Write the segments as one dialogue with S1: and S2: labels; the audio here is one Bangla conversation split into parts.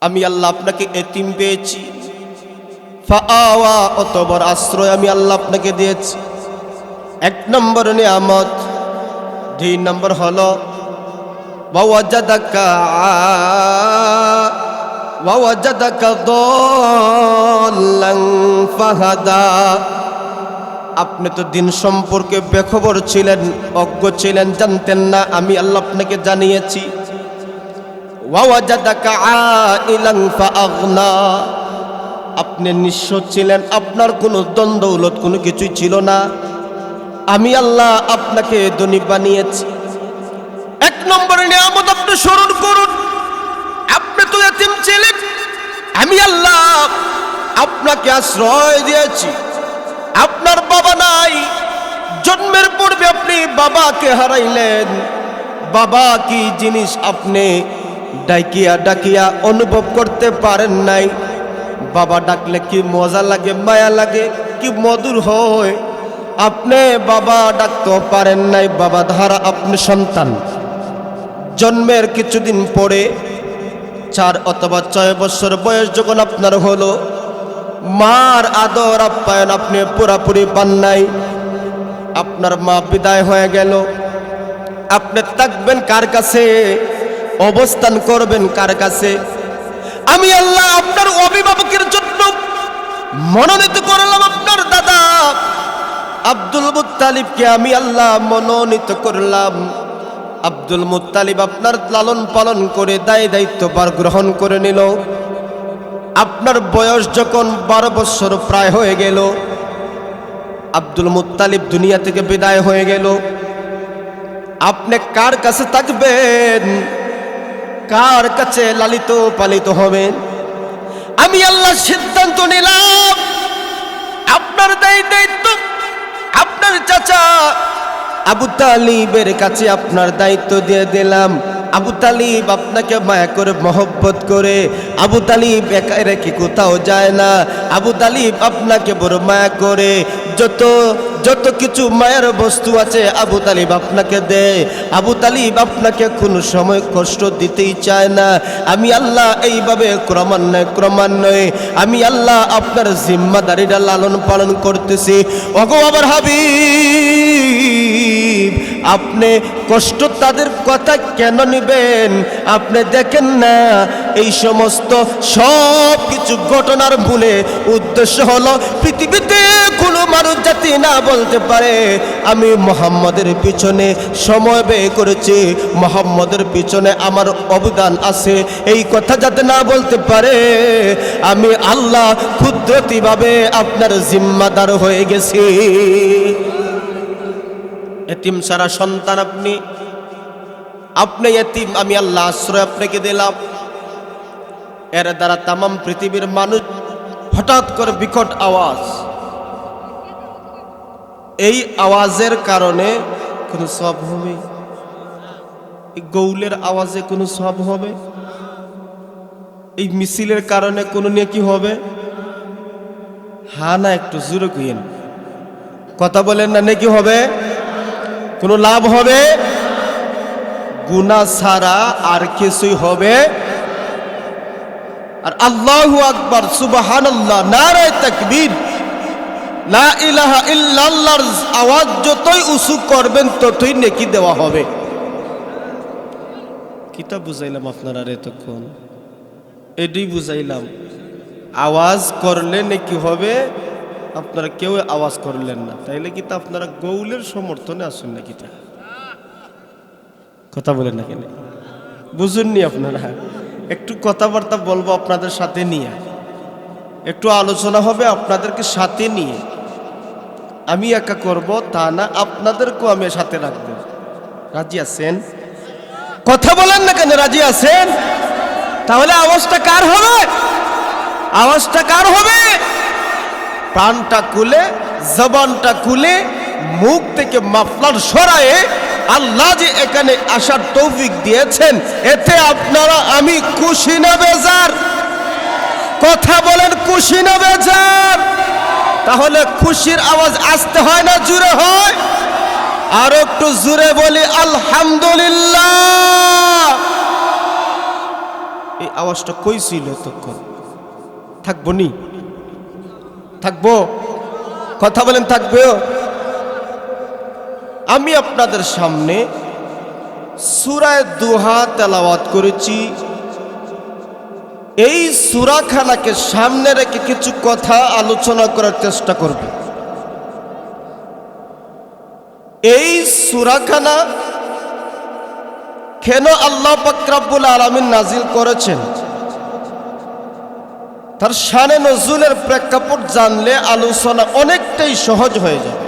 S1: আমি আল্লাহ আপনাকে এতিম পেয়েছি, ফাআওয়া অত বড় আশ্রয় আমি আল্লাহ আপনাকে দিয়েছি। এক নম্বর নিয়ামত। দুই নম্বর হলো ওয়াওয়াজাদাকা দাল্লান ফাহাদা। আপনি তো দিন সম্পর্কে বেখবর ছিলেন, অজ্ঞ ছিলেন, জানতেন না, আমি আল্লাহ আপনাকে জানিয়েছি। ওয়াওয়াজাদাকা আইলান ফাআগনা। আপনি নিঃস্ব ছিলেন, আপনার কোনো দ্বন্দ্ব কোনো কিছুই ছিল না, আমি আল্লাহ আপনাকে ধনী বানিয়েছি। এক নম্বর নিয়ামত আপনি স্মরণ করুন। আপনি তো এতিম ছিলেন, আমি আল্লাহ আপনাকে আশ্রয় দিয়েছি। আপনার বাবা নাই, জন্মের পূর্বে আপনি বাবাকে হারাইলেন। বাবা কি জিনিস আপনি ডাকিয়া ডাকিয়া অনুভব করতে পারেন নাই। বাবা ডাকলে কি মজা লাগে, মায়া লাগে, কি মধুর হয়, আপনি বাবা ডাকতেও পারেন নাই। বাবা ধারা আপনি সন্তান। জন্মের কিছুদিন পরে 4 অথবা 6 বছর বয়স যখন আপনার হলো, মার আদর আপ্যায়ন আপনি পুরাপুরি পান নাই। আপনার মা বিদায় হয়ে গেল। আপনি থাকবেন কার কাছে, অবস্থান করবেন কার কাছে? আমি আল্লাহ আপনার অভিভাবকের জন্য মনোনীত করলাম আপনার দাদা আব্দুল মুত্তালিবকে। আমি আল্লাহ মনোনীত করলাম। আব্দুল মুত্তালিব আপনার লালন পালন করে দায়িত্বভার গ্রহণ করে নিল। আপনার বয়স যখন 12 বছর প্রায় হয়ে গেল, আব্দুল মুত্তালিব দুনিয়া থেকে বিদায় হয়ে গেল। আপনি কার কাছে থাকবেন, কার কাছে লালিত পালিত হবেন? আমি আল্লাহ সিদ্ধান্ত নিলাম আপনার দায়িত্ব আপনার চাচা আবু তালিবের কাছে আপনার দায়িত্ব দিয়ে দিলাম। আবু তালিব আপনাকে মায়া করে, মহব্বত করে। আবু তালিব একা রেখে কোথাও যায় না। আবু তালিব আপনাকে বড় মায়া করে। যত কিছু মায়ের বস্তু আছে আবু তালিব আপনাকে দেয়। আবু তালিব আপনাকে কোনো সময় কষ্ট দিতেই চায় না। আমি আল্লাহ এইভাবে ক্রমান্বয়ে আমি আল্লাহ আপনার জিম্মাদারিটা লালন পালন করতেছি। ওগো আমার হাবিব, আপনি কষ্ট তাদের কথা কেন নিবেন? আপনি দেখেন না এই সমস্ত সব কিছু ঘটনার মূলে উদ্দেশ্য হলো পৃথিবীতে কোনো মানুষ জাতি না বলতে পারে আমি মুহাম্মাদের পিছনে সময় ব্যয় করেছি, মুহাম্মাদের পিছনে আমার অবদান আছে। এই কথা যাতে না বলতে পারে, আমি আল্লাহ কুদরতিভাবে আপনার জিম্মাদার হয়ে গেছি। এতিম সারা সন্তান আপনি এতিম, আমি আল্লাহ আশ্রয় আপনাকে দিলাম। এর দ্বারা তামাম পৃথিবীর মানুষ হঠাৎ করে বিকট আওয়াজ, এই আওয়াজের কারণে কোনো সওয়াব হবে? এই গৌলের আওয়াজে কোনো সওয়াব হবে? এই মিছিলের কারণে কোনো নেকি হবে? হ্যাঁ না, একটু জোরে কইেন, কথা বলেন না, নেকি হবে? কোনো লাভ হবে? গুনাহ ছাড়া আর কিছুই হবে? আর আল্লাহু আকবার, সুবহানাল্লাহ, নারায়ে তাকবীর, লা ইলাহা ইল্লাল্লাহর আওয়াজ যতই উঁচু করবেন ততই নেকি দেওয়া হবে। কিতাব বুঝাইলাম আপনারা এতক্ষণ, এটাই বুঝাইলাম। আওয়াজ করলে নেকি হবে, আপনারা কেউ আওয়াজ করলেন না, তাইলে কি তা আপনারা গৌলের সমর্থনে আসেন নাকি? তা কথা বলেন না কেন? বুঝুননি আপনারা? একটু কথাবার্তা বলবো আপনাদের সাথে নিয়ে, একটু আলোচনা হবে আপনাদেরকে সাথে নিয়ে। আমি একা করব তা না, আপনাদেরকেও আমি সাথে রাখবো। রাজি আছেন? কথা বলেন না কেন? রাজি আছেন? তাহলে আওয়াজটা কার হবে? আওয়াজটা কার হবে? প্রাণটা খুলে, জবানটা খুলে, মুখ থেকে মাফলার সরায়ে আল্লাহ যে এখানে আসার তৌফিক দিয়েছেন, এতে আপনারা আমি খুশি না বেজার? কথা বলেন, খুশি না বেজার? তাহলে খুশির আওয়াজ আসতে হয় না জোরে হয়? আর একটু জোরে বলি আলহামদুলিল্লাহ। এই আওয়াজটা কই ছিল তখন? থাকবো নি? থাকবো? কথা বলেন থাকবেও? আমি আপনাদের সামনে সূরা দুহা তেলাওয়াত করেছি। এই সূরাখানাকে সামনে রেখে কিছু কথা আলোচনা করার চেষ্টা করব। এই সূরাখানা কেন আল্লাহ পাক রব্বুল আলামিন নাজিল করেছেন, তার শানে নজুলের প্রেক্ষাপট জানলে আলোচনা অনেকটাই সহজ হয়ে যাবে।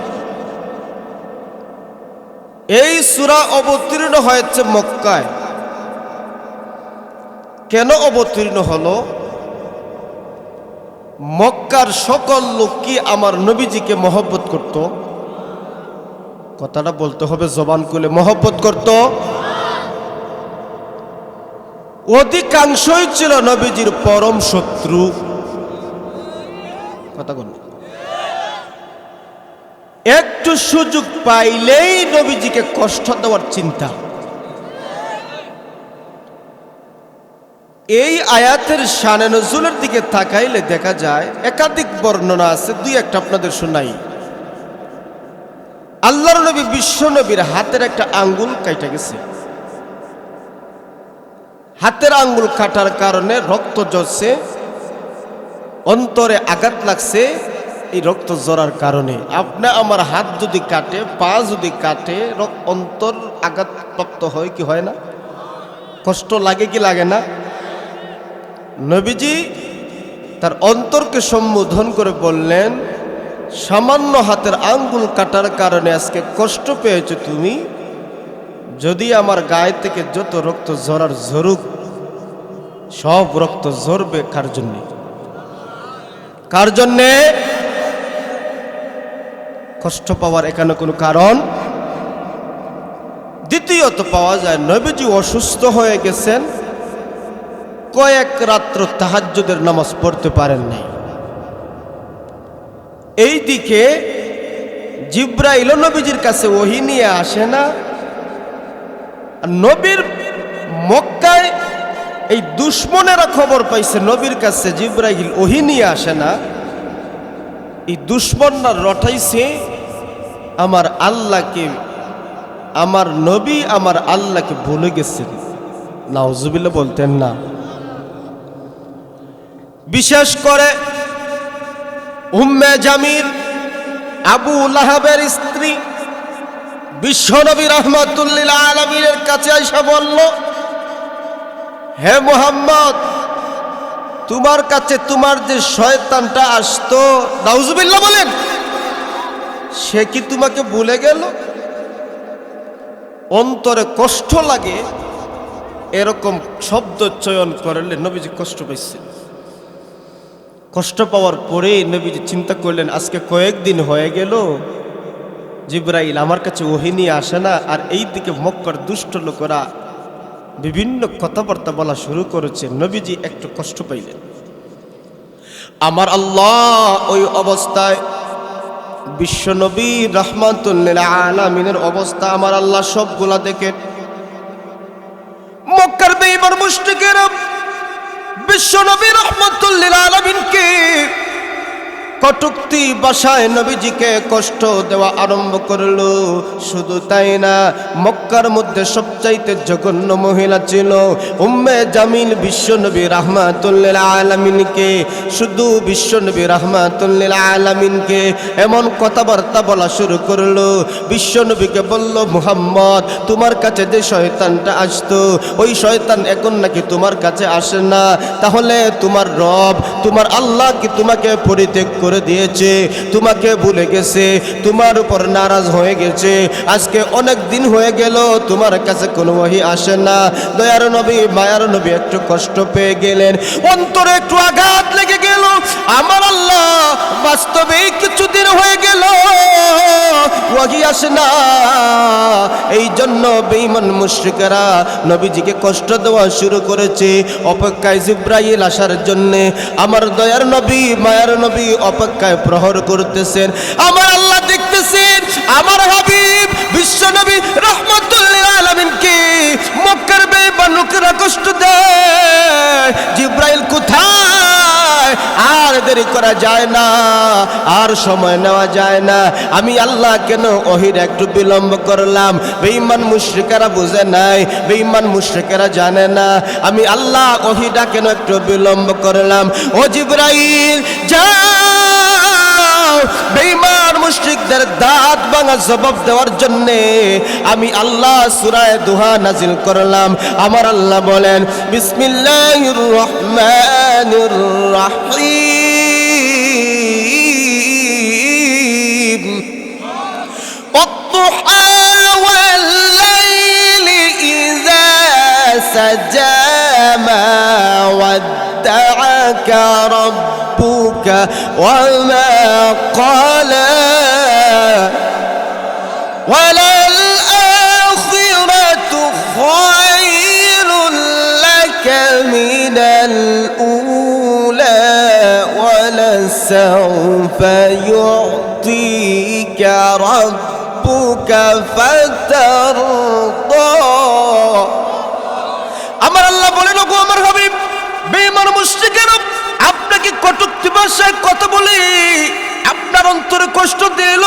S1: এই সূরা অবতীর্ণ হয়েছে মক্কায়। কেন অবতীর্ণ হলো? মক্কার সকল লোক কি আমার নবীজিকে মহব্বত করত? কথাটা বলতে হবে জবান খুলে, মহব্বত করত? অধিকাংশই ছিল নবীজির পরম শত্রু। কথা বল। একটু সুযোগ পাইলেই নবীজিকে কষ্ট দেওয়ার চিন্তা। এই আয়াতের শানে নজুলের দিকে তাকাইলে দেখা যায় একাধিক বর্ণনা আছে, দুই একটা আপনাদের শোনাই। আল্লাহর নবী বিশ্ব নবীর হাতের একটা আঙ্গুল কাটা গেছে। হাতের আঙ্গুল কাটার কারণে রক্ত ঝরছে, অন্তরে আঘাত লাগছে। এই রক্ত ঝরার কারণে আপনি আমার হাত যদি কাটে, পা যদি কাটে, অন্তর আঘাতপ্রাপ্ত হয় কি হয় না? কষ্ট লাগে কি লাগে না? নবীজি তার অন্তরকে সম্বোধন করে বললেন, সামান্য হাতের আঙ্গুল কাটার কারণে আজকে কষ্ট পেয়েছো তুমি। যদি আমার গায়ে থেকে যত রক্ত ঝরার ঝরুক, সব রক্ত ঝরবে কার জন্যে? কার জন্যে? কষ্ট পাওয়ার এখানে কোনো কারণ। দ্বিতীয়ত পাওয়া যায় নবীজি অসুস্থ হয়ে গেছেন, কয়েক রাত্র তাহাজ্জুদের নামাজ পড়তে পারেন নাই। এই দিকে জিব্রাইল নবীজির কাছে ওহী নিয়ে আসে না। নবীর মক্কায় এই দুশমনেরা খবর পাইছে নবীর কাছে জিব্রাইল ওহী নিয়ে আসে না। এই দুশমনরা রটাইছে আমার আল্লাহকে, আমার নবী আমার আল্লাহকে ভুলে গেছেন। নাউজুবিল্লাহ বলতেন না? বিশেষ করে উম্মে জামিল আবু লাহাবের স্ত্রী বিশ্বনবী রাহমাতুল্লিল আলামিনের কাছে আইসা বলল, হে মুহাম্মদ, তোমার কাছে তোমার যে শয়তানটা আসতো, নাউজুবিল্লাহ বলেন, সে কি তোমাকে ভুলে গেল? অন্তরে কষ্ট লাগে এরকম শব্দ চয়ন করলে নবীজি কষ্ট পাইছেন। কষ্ট পাওয়ার পরে নবীজি চিন্তা করলেন, আজকে কয়েকদিন হয়ে গেল জিব্রাইল আমার কাছে ওহী নিয়ে আসে না, আর এই দিকে মক্কার দুষ্ট লোকেরা বিভিন্ন কথাবার্তা বলা শুরু করেছে। নবীজি একটু কষ্ট পাইলেন। আমার আল্লাহ ওই অবস্থায় বিশ্বনবী রাহমাতুল্লিল আলামিনের অবস্থা আমার আল্লাহ সবগুলা দেখে মক্কার বেঈমান মুশরিকেরা বিশ্বনবী রাহমাতুল্লিল আলামিনকে কটূক্তি ভাষায় নবীজিকে কষ্ট দেওয়া আরম্ভ করলো। শুধু তাই না, মক্কার মধ্যে সবচাইতে জঘন্য মহিলা ছিল উম্মে জামিল বিশ্বনবী রাহমাতুল্লিল আলামিনকে, শুধু বিশ্বনবী রাহমাতুল্লিল আলামিনকে এমন কথাবার্তা বলা শুরু করলো। বিশ্বনবীকে বলল, মুহাম্মদ, তোমার কাছে যে শয়তানটা আসতো, ওই শয়তান এখন নাকি তোমার কাছে আসে না। তাহলে তোমার রব, তোমার আল্লাহ কি তোমাকে পরিত্যাগ করে দিয়েছে, তোমাকে ভুলে গেছে, তোমার উপর নারাজ হয়ে গেছে? আজকে অনেক দিন হয়ে গেল তোমার কাছে কোনো ওহী আসে না। দয়ার নবী, মায়ার নবী একটু কষ্ট পেয়ে গেলেন, অন্তরে একটু আঘাত লেগে গেল। আমার আল্লাহ, বাস্তবে কিছুদিন হয়ে গেল ওহী আসে না। এই জন্য বেঈমান মুশরিকেরা নবীজিকে কষ্ট দেওয়া শুরু করেছে, অপেক্ষায় জিব্রাইল আসার জন্যে। আমার দয়ার নবী, মায়ার নবী অপেক্ষায় প্রহর করতেছেন। আমার আল্লাহ দেখতেছেন মুশরিকিন আমার হাবিব বিশ্বনবী রাহমাতুল লিল আলামিনকে মক্কার বেঈমান লোকেরা কষ্ট দেয়। জিবরাইল কোথায়? আর দেরি করা যায় না, আর সময় নেওয়া যায় না। আমি আল্লাহ কেন ওহীর একটু বিলম্ব করলাম? বেঈমান মুশরিকেরা বুঝে নাই, বেঈমান মুশরিকেরা জানে না আমি আল্লাহ ওহীটা কেন একটু বিলম্ব করলাম। ও জিবরাইল যাও, বেঈমান মুশরিকদের দাঁত ভাঙা জবাব দেওয়ার জন্য আমি আল্লাহ সূরা দুহা নাজিল করলাম। আমার আল্লাহ বলেন বিসমিল্লাহির রহমানির রহিম والضحى والليل إذا سجى ما ودعك ربك وما قلى وللآخرة خير لك من الأولى ولسوف يعطيك ربك فترضى। আমার আল্লাহ বলেন ওগো আমার হাবিব, বেঈমান মুশরিকেরা আপনাকে কটূক্তি ভাষায় কথা বলে আপনার অন্তরে কষ্ট দিল,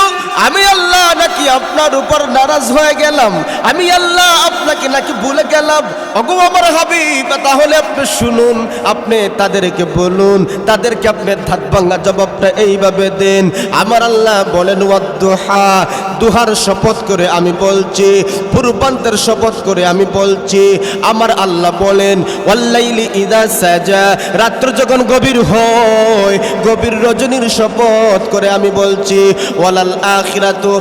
S1: আমি আল্লাহ নাকি আপনার উপর নারাজ হয়ে গেলাম? আমি আল্লাহ আপনাকে নাকি ভুলে গেলাম? ওগো আমার হাবিব, তাহলে আপনি শুনুন, আপনি তাদেরকে বলুন, তাদেরকে আপনি ধাত ভাঙা জবাবটা এইভাবে দেন। আমার আল্লাহ বলেন ওয়াদ্দুহা, দুহার শপথ করে আমি বলছি, পূর্বান্তের শপথ করে আমি বলছি। আমার আল্লাহ বলেন ওয়াল্লাইলি ইযা সাজা, রাত্র যখন গভীর হয়, গভীর রজনীর শপথ করে আমি বলছি। ওয়ালাল আখিরাতু,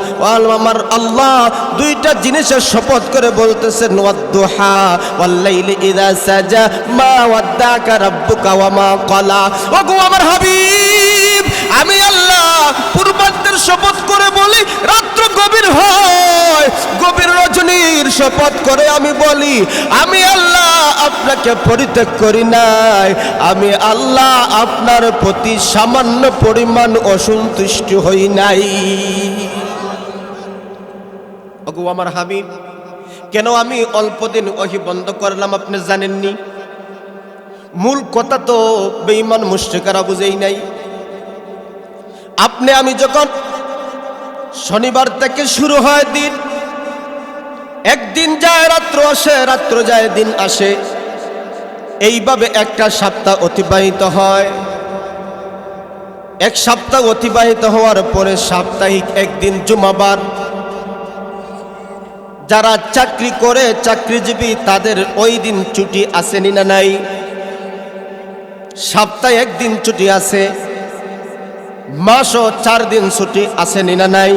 S1: আমার আল্লাহ দুইটা জিনিসের শপথ করে বলতেছেন ওয়াদ্দুহা ওয়াল্লাইলি ইযা সাজা মা ওয়াদ্দাকা রাব্বুকা ওয়া মা ক্বালা। ওগো আমার হাবিব, আমি আল্লাহ পূর্বান্তের শপথ করে বলি, রাত্র গভীর হয়, গভীর রজনীর শপথ করে আমি বলি, আমি আল্লাহ আপনাকে পরিত্যাগ করি নাই, আমি আল্লাহ আপনার প্রতি সামান্য পরিমাণ অসন্তুষ্ট হই নাই। ওগো আমার হাবিব, কেন আমি অল্প দিন ওহী বন্ধ করলাম আপনি জানেননি? মূল কথা তো বেঈমান মুশরিকরা বুঝেই নাই। আপনি আমি যখন শনিবার থেকে শুরু হয় দিন, একদিন যায় রাত্র আসে, রাত্র যায় দিন আসে, এইভাবে একটা সপ্তাহ অতিবাহিত হয়। এক সপ্তাহ অতিবাহিত হওয়ার পরে সাপ্তাহিক একদিন জুমাবার, যারা চাকরি করে চাকরিজীবী তাদের ওই দিন ছুটি আসেনি না নাই? সপ্তাহে একদিন ছুটি আছে, মাসও 4 দিন ছুটি আসেনি না নাই?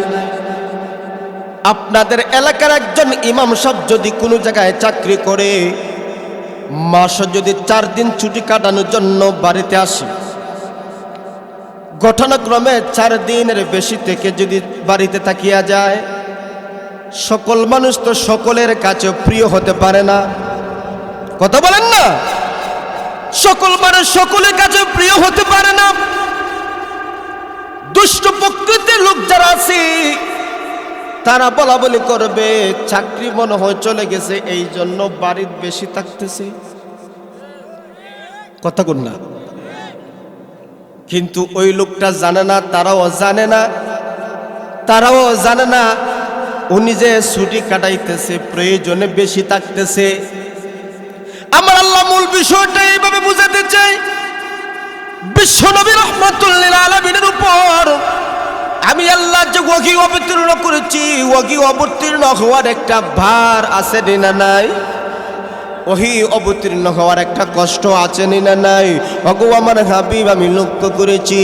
S1: আপনাদের এলাকার একজন ইমাম সাহেব যদি কোনো জায়গায় চাকরি করে, মাসও যদি 4 দিন ছুটি কাটানোর জন্য বাড়িতে আসে, ঘটনাক্রমে 4 দিনের বেশি থেকে যদি বাড়িতে থাকিয়া যায়, সকল মানুষ তো সকলের কাছে প্রিয় হতে পারে না। কথা বলেন না? সকল মানুষ সকলের কাছে প্রিয় হতে পারে না। দুষ্ট প্রকৃতির লোক যারা আছে তারা বলা বলি করবে, চাকরি মনে হয় চলে গেছে, এই জন্য বাড়ির বেশি থাকতেছে। কথা বল না? কিন্তু ওই লোকটা জানে না, তারাও জানে না, তারাও জানে না উনি যে ছুটি কাটাইতেছে প্রয়োজনে বেশি থাকতেছে। আমার আল্লাহ মূল বিষয়টা এইভাবে বুঝাতে চাই, বিশ্বনবী রাহমাতুল লিল আলামিনের উপর আমি আল্লাহ যে ওহী অবতীর্ণ করেছি, ওহী অবতীর্ণ হওয়ার একটা ভার আছে না নাই? ওহী অবতীর্ণ হওয়ার একটা কষ্ট আছে না নাই? ওগো আমার হাবিব, আমি লক্ষ্য করেছি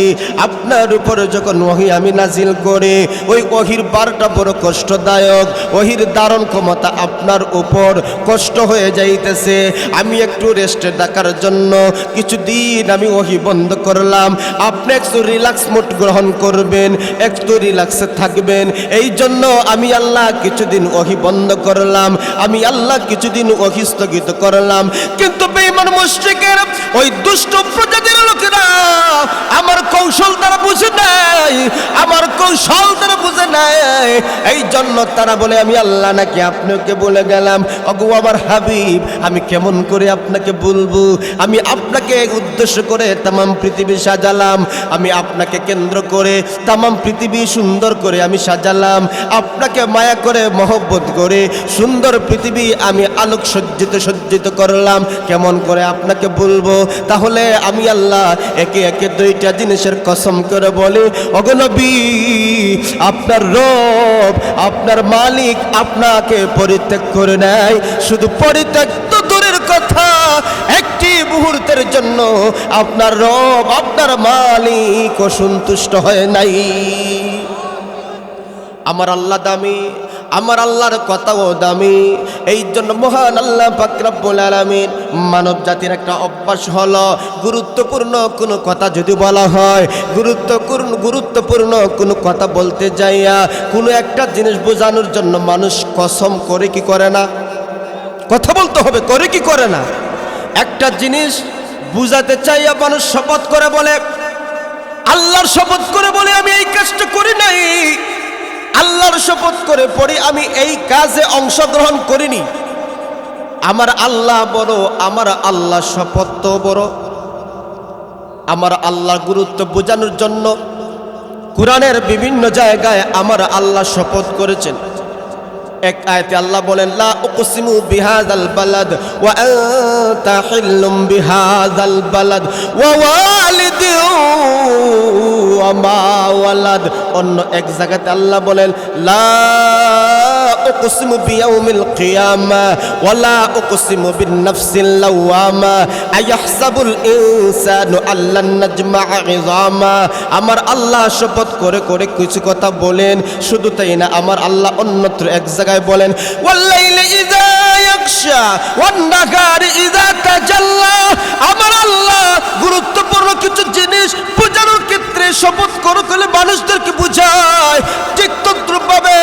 S1: আপনার উপরে যখন ওহী আমি নাজিল করে, ওই ওহীর বারটা বড় কষ্টদায়ক, ওহীর ধারণ ক্ষমতা আপনার উপর কষ্ট হয়ে যাইতেছে। আমি একটু রেস্টে ডাকার জন্য কিছুদিন আমি ওহী বন্ধ করলাম। আপনি একটু রিল্যাক্স মোড গ্রহণ করবেন, একটু রিল্যাক্সে থাকবেন, এই জন্য আমি আল্লাহ কিছুদিন ওহী বন্ধ করলাম, আমি আল্লাহ কিছুদিন ওহী স্থগিত করলাম। কিন্তু বেঈমান মুশরিকের ওই দুষ্ট প্রজাতির লোকেরা আমার কৌশল দ্বারা বুঝে নাই, আমার কৌশল তারা বুঝে নাই। এই জন্য তারা বলে আমি আল্লাহ নাকি আপনাকে বলে গেলাম। ওগো আমার হাবিব, আমি কেমন করে আপনাকে বলবো? আমি আপনাকে উদ্দেশ্য করে তামাম পৃথিবী সাজালাম, আমি আপনাকে কেন্দ্র করে তামাম পৃথিবী সুন্দর করে আমি সাজালাম, আপনাকে মায়া করে মহব্বত করে সুন্দর পৃথিবী আমি আলোক সজ্জিত করলাম, কেমন করে আপনাকে বলবো? তাহলে আমি আল্লাহ একে একে দুইটা জিনিসের কসম করে বলি, ওগো নবী, আপনার রব, আপনার মালিক আপনাকে পরিত্যাগ করে নেয়। শুধু পরিত্যাগ তো দূরের কথা, একটি মুহূর্তের জন্য আপনার রব, আপনার মালিক অসন্তুষ্ট হয় নাই। আমার আল্লাহ দামি, আমার আল্লাহর কথাও দামি। এই জন্য মহান আল্লাহ পাক রব্বুল আলামিন মানব জাতির একটা অভ্যাস হলো, গুরুত্বপূর্ণ কোনো কথা যদি বলা হয়, গুরুত্বপূর্ণ কোনো কথা বলতে যাইয়া কোনো একটা জিনিস বোঝানোর জন্য মানুষ কসম করে কি করে না? কথা বলতে হবে, করে কি করে না? একটা জিনিস বুঝাতে চাইয়া মানুষ শপথ করে বলে, আল্লাহর শপথ করে বলে আমি এই কাজটা করি নাই, আল্লাহর শপথ করে পড়ি আমি এই কাজে অংশগ্রহণ করিনি। আমার আল্লাহ বড়, আমার আল্লাহ শপথ তো বড়। আমার আল্লাহর গুরুত্ব বোঝানোর জন্য কুরআনের বিভিন্ন জায়গায় আমার আল্লাহ শপথ করেছেন। এক আয়াতে আল্লাহ বলেন, লা উকসিমু বিহাযাল বালাদ ওয়া আনতা হিল্লুম বিহাযাল বালাদ ওয়া ওয়ালিদিন ওয়া মা ওয়ালাদ। অন্য এক জায়গাতে আল্লাহ বলেন, লা উকসিমু বিয়াউমিল কিয়ামা ওয়া লা উকসিমু বিন-নাফসিল লাওয়ামা আয়াহসাবুল ইনসানু আল্লান নাজমা'a ইযামা। আমার আল্লাহ শপথ করে করে কিছু কথা বলেন। শুধু তাই না, আমার আল্লাহ অন্যত্র এক জায়গায় বলেন, ওয়াল্লাইলি ইযা ইয়াগশা ওয়ান-নাহারি ইযা তাজাল্লা। আমার আল্লাহ গুরুত্বপূর্ণ কিছু জিনিস বোঝানোর ক্ষেত্রে শপথ করে করে মানুষদেরকে বুঝায়। ঠিক তদ্রূপভাবে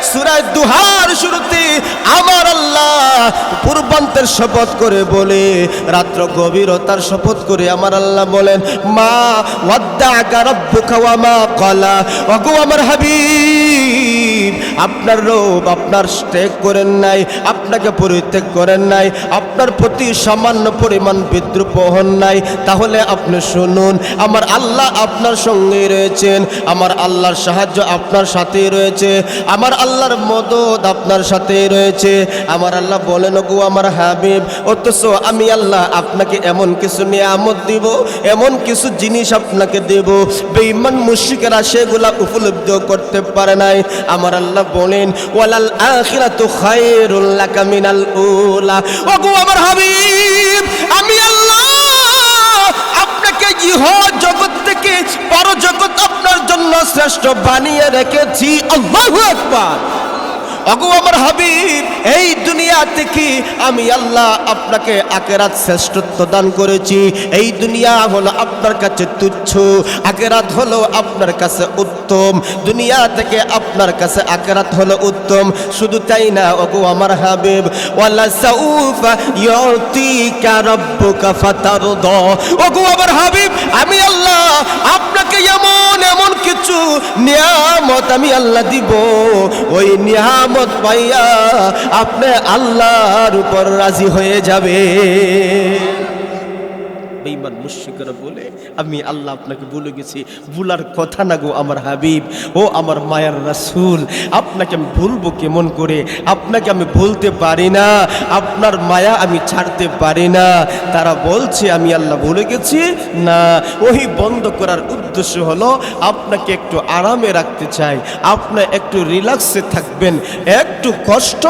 S1: সূরা দুহার শুরুতে আমার আল্লাহ পূর্বান্তের শপথ করে বলে, রাত্র গভীরতার শপথ করে আমার আল্লাহ বলেন, মা ওয়াদ্দা'কা রাব্বুকা ওয়া মা ক্বালা। ওগো আমার হাবিব, আপনার রব আপনার ত্যাগ করেন নাই, আপনাকে পরিত্যাগ করেন নাই, আপনার প্রতি সামান্য পরিমাণ বিদ্রুপ হন নাই। তাহলে আপনি শুনুন, আমার আল্লাহ আপনার সঙ্গে রয়েছেন, আমার আল্লাহর সাহায্য আপনার সাথে রয়েছে, আমার আল্লাহর মদদ আপনার সাথে রয়েছে। আমার আল্লাহ বলেন, ওগো আমার হাবিব, অথচ আমি আল্লাহ আপনাকে এমন কিছু নিয়ামত দিব, এমন কিছু জিনিস আপনাকে দেব, বেঈমান মুশরিকেরা সেগুলা উপলব্ধি করতে পারে নাই। আমার আল্লাহ বলেন, ওয়ালাল আখিরাতু খায়রুল লাকা মিনাল উলা। ওগো আমার হাবিব, আমি আল্লাহ আপনাকে ইহ জগৎ থেকে পরজগৎ আপনার জন্য শ্রেষ্ঠ বানিয়ে রেখেছি। আল্লাহু আকবার। ওগো আমার হাবিব, এই দুনিয়া থেকে আমি আল্লাহ আপনাকে আখিরাত শ্রেষ্ঠত্ব দান করেছি। এই দুনিয়া হলো আপনার কাছে তুচ্ছ, আখিরাত হলো আপনার কাছে উত্তম। দুনিয়া থেকে আপনার কাছে আখিরাত হলো উত্তম। শুধু তাই না, ওগো আমার হাবিব, ওয়ালা সাউফা ইউতিকা রাব্বুকা ফাতারদা। ওগো আমার হাবিব, আমি আল্লাহ আপনাকে এমন কিছু নিয়ামত আমি আল্লাহ দিব, ওই নিয়ামত পাইয়া আপনি আল্লাহর উপর রাজি হয়ে যাবে। বেঈমান মুশরিকরা বলে, আমি আল্লাহ আপনাকে বলে গেছি, ভুলার কথা না গো আমার হাবিব, ও আমার মায়ার রাসূল, আপনাকে আমি ভুলবো কেমন করে? আপনাকে আমি ভুলতে পারি না, আপনার মায়া আমি ছাড়তে পারি না। তারা বলছে আমি আল্লাহ বলে গেছি না। ওই বন্ধ করার উদ্দেশ্য হলো আপনাকে একটু আরামে রাখতে চাই, আপনি একটু রিল্যাক্সে থাকবেন, একটু কষ্ট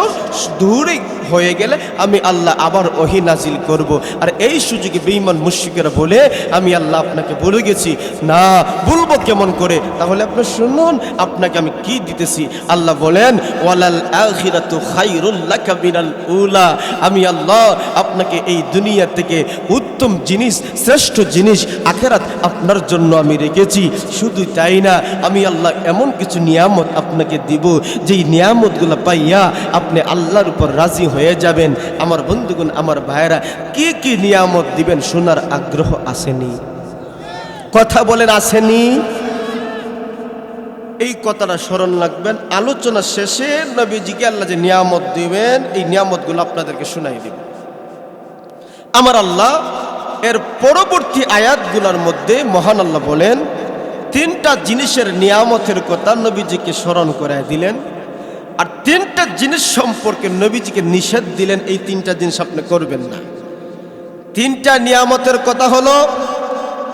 S1: দূরে হয়ে গেলে আমি আল্লাহ আবার ওহী নাজিল করব। আর এই সুযোগে বেঈমান মুশরিকরা বলে, আমি আল্লাহ আপনাকে বলে গেছি না, বলবো কেমন করে? তাহলে আপনি শুনুন, আপনাকে আমি কি দিতেছি। আল্লাহ বলেন, ওয়ালাল আখিরাতু খায়রুল লাকা মিনাল উলা। আমি আল্লাহ আপনাকে এই দুনিয়া থেকে উত্তম জিনিস, শ্রেষ্ঠ জিনিস আখিরাত আপনার জন্য আমি রেখেছি। শুধু তাই না, আমি আল্লাহ এমন কিছু নিয়ামত আপনাকে দিব, যেই নিয়ামতগুলো পাইয়া আপনি আল্লাহর উপর রাজি হয়ে যাবেন। আমার বন্ধুগণ, আমার ভাইরা, কি কি নিয়ামত দিবেন শোনার আগ্রহ আসেনি? কথা বলেন, আসেনি? এই কথাটা স্মরণ রাখবেন। আলোচনা শেষে নবীজিকে আল্লাহ যে নিয়ামত দিবেন, এই নিয়ামতগুলো আপনাদেরকে শোনাই দিবেন। আমার আল্লাহ এর পরবর্তী আয়াতগুলোর মধ্যে মহান আল্লাহ বলেন, তিনটা জিনিসের নিয়ামতের কথা নবীজিকে স্মরণ করায় দিলেন, আর তিনটা জিনিস সম্পর্কে নবীজিকে নিষেধ দিলেন, এই তিনটা জিনিস আপনি করবেন না। তিনটা নিয়ামতের কথা হলো,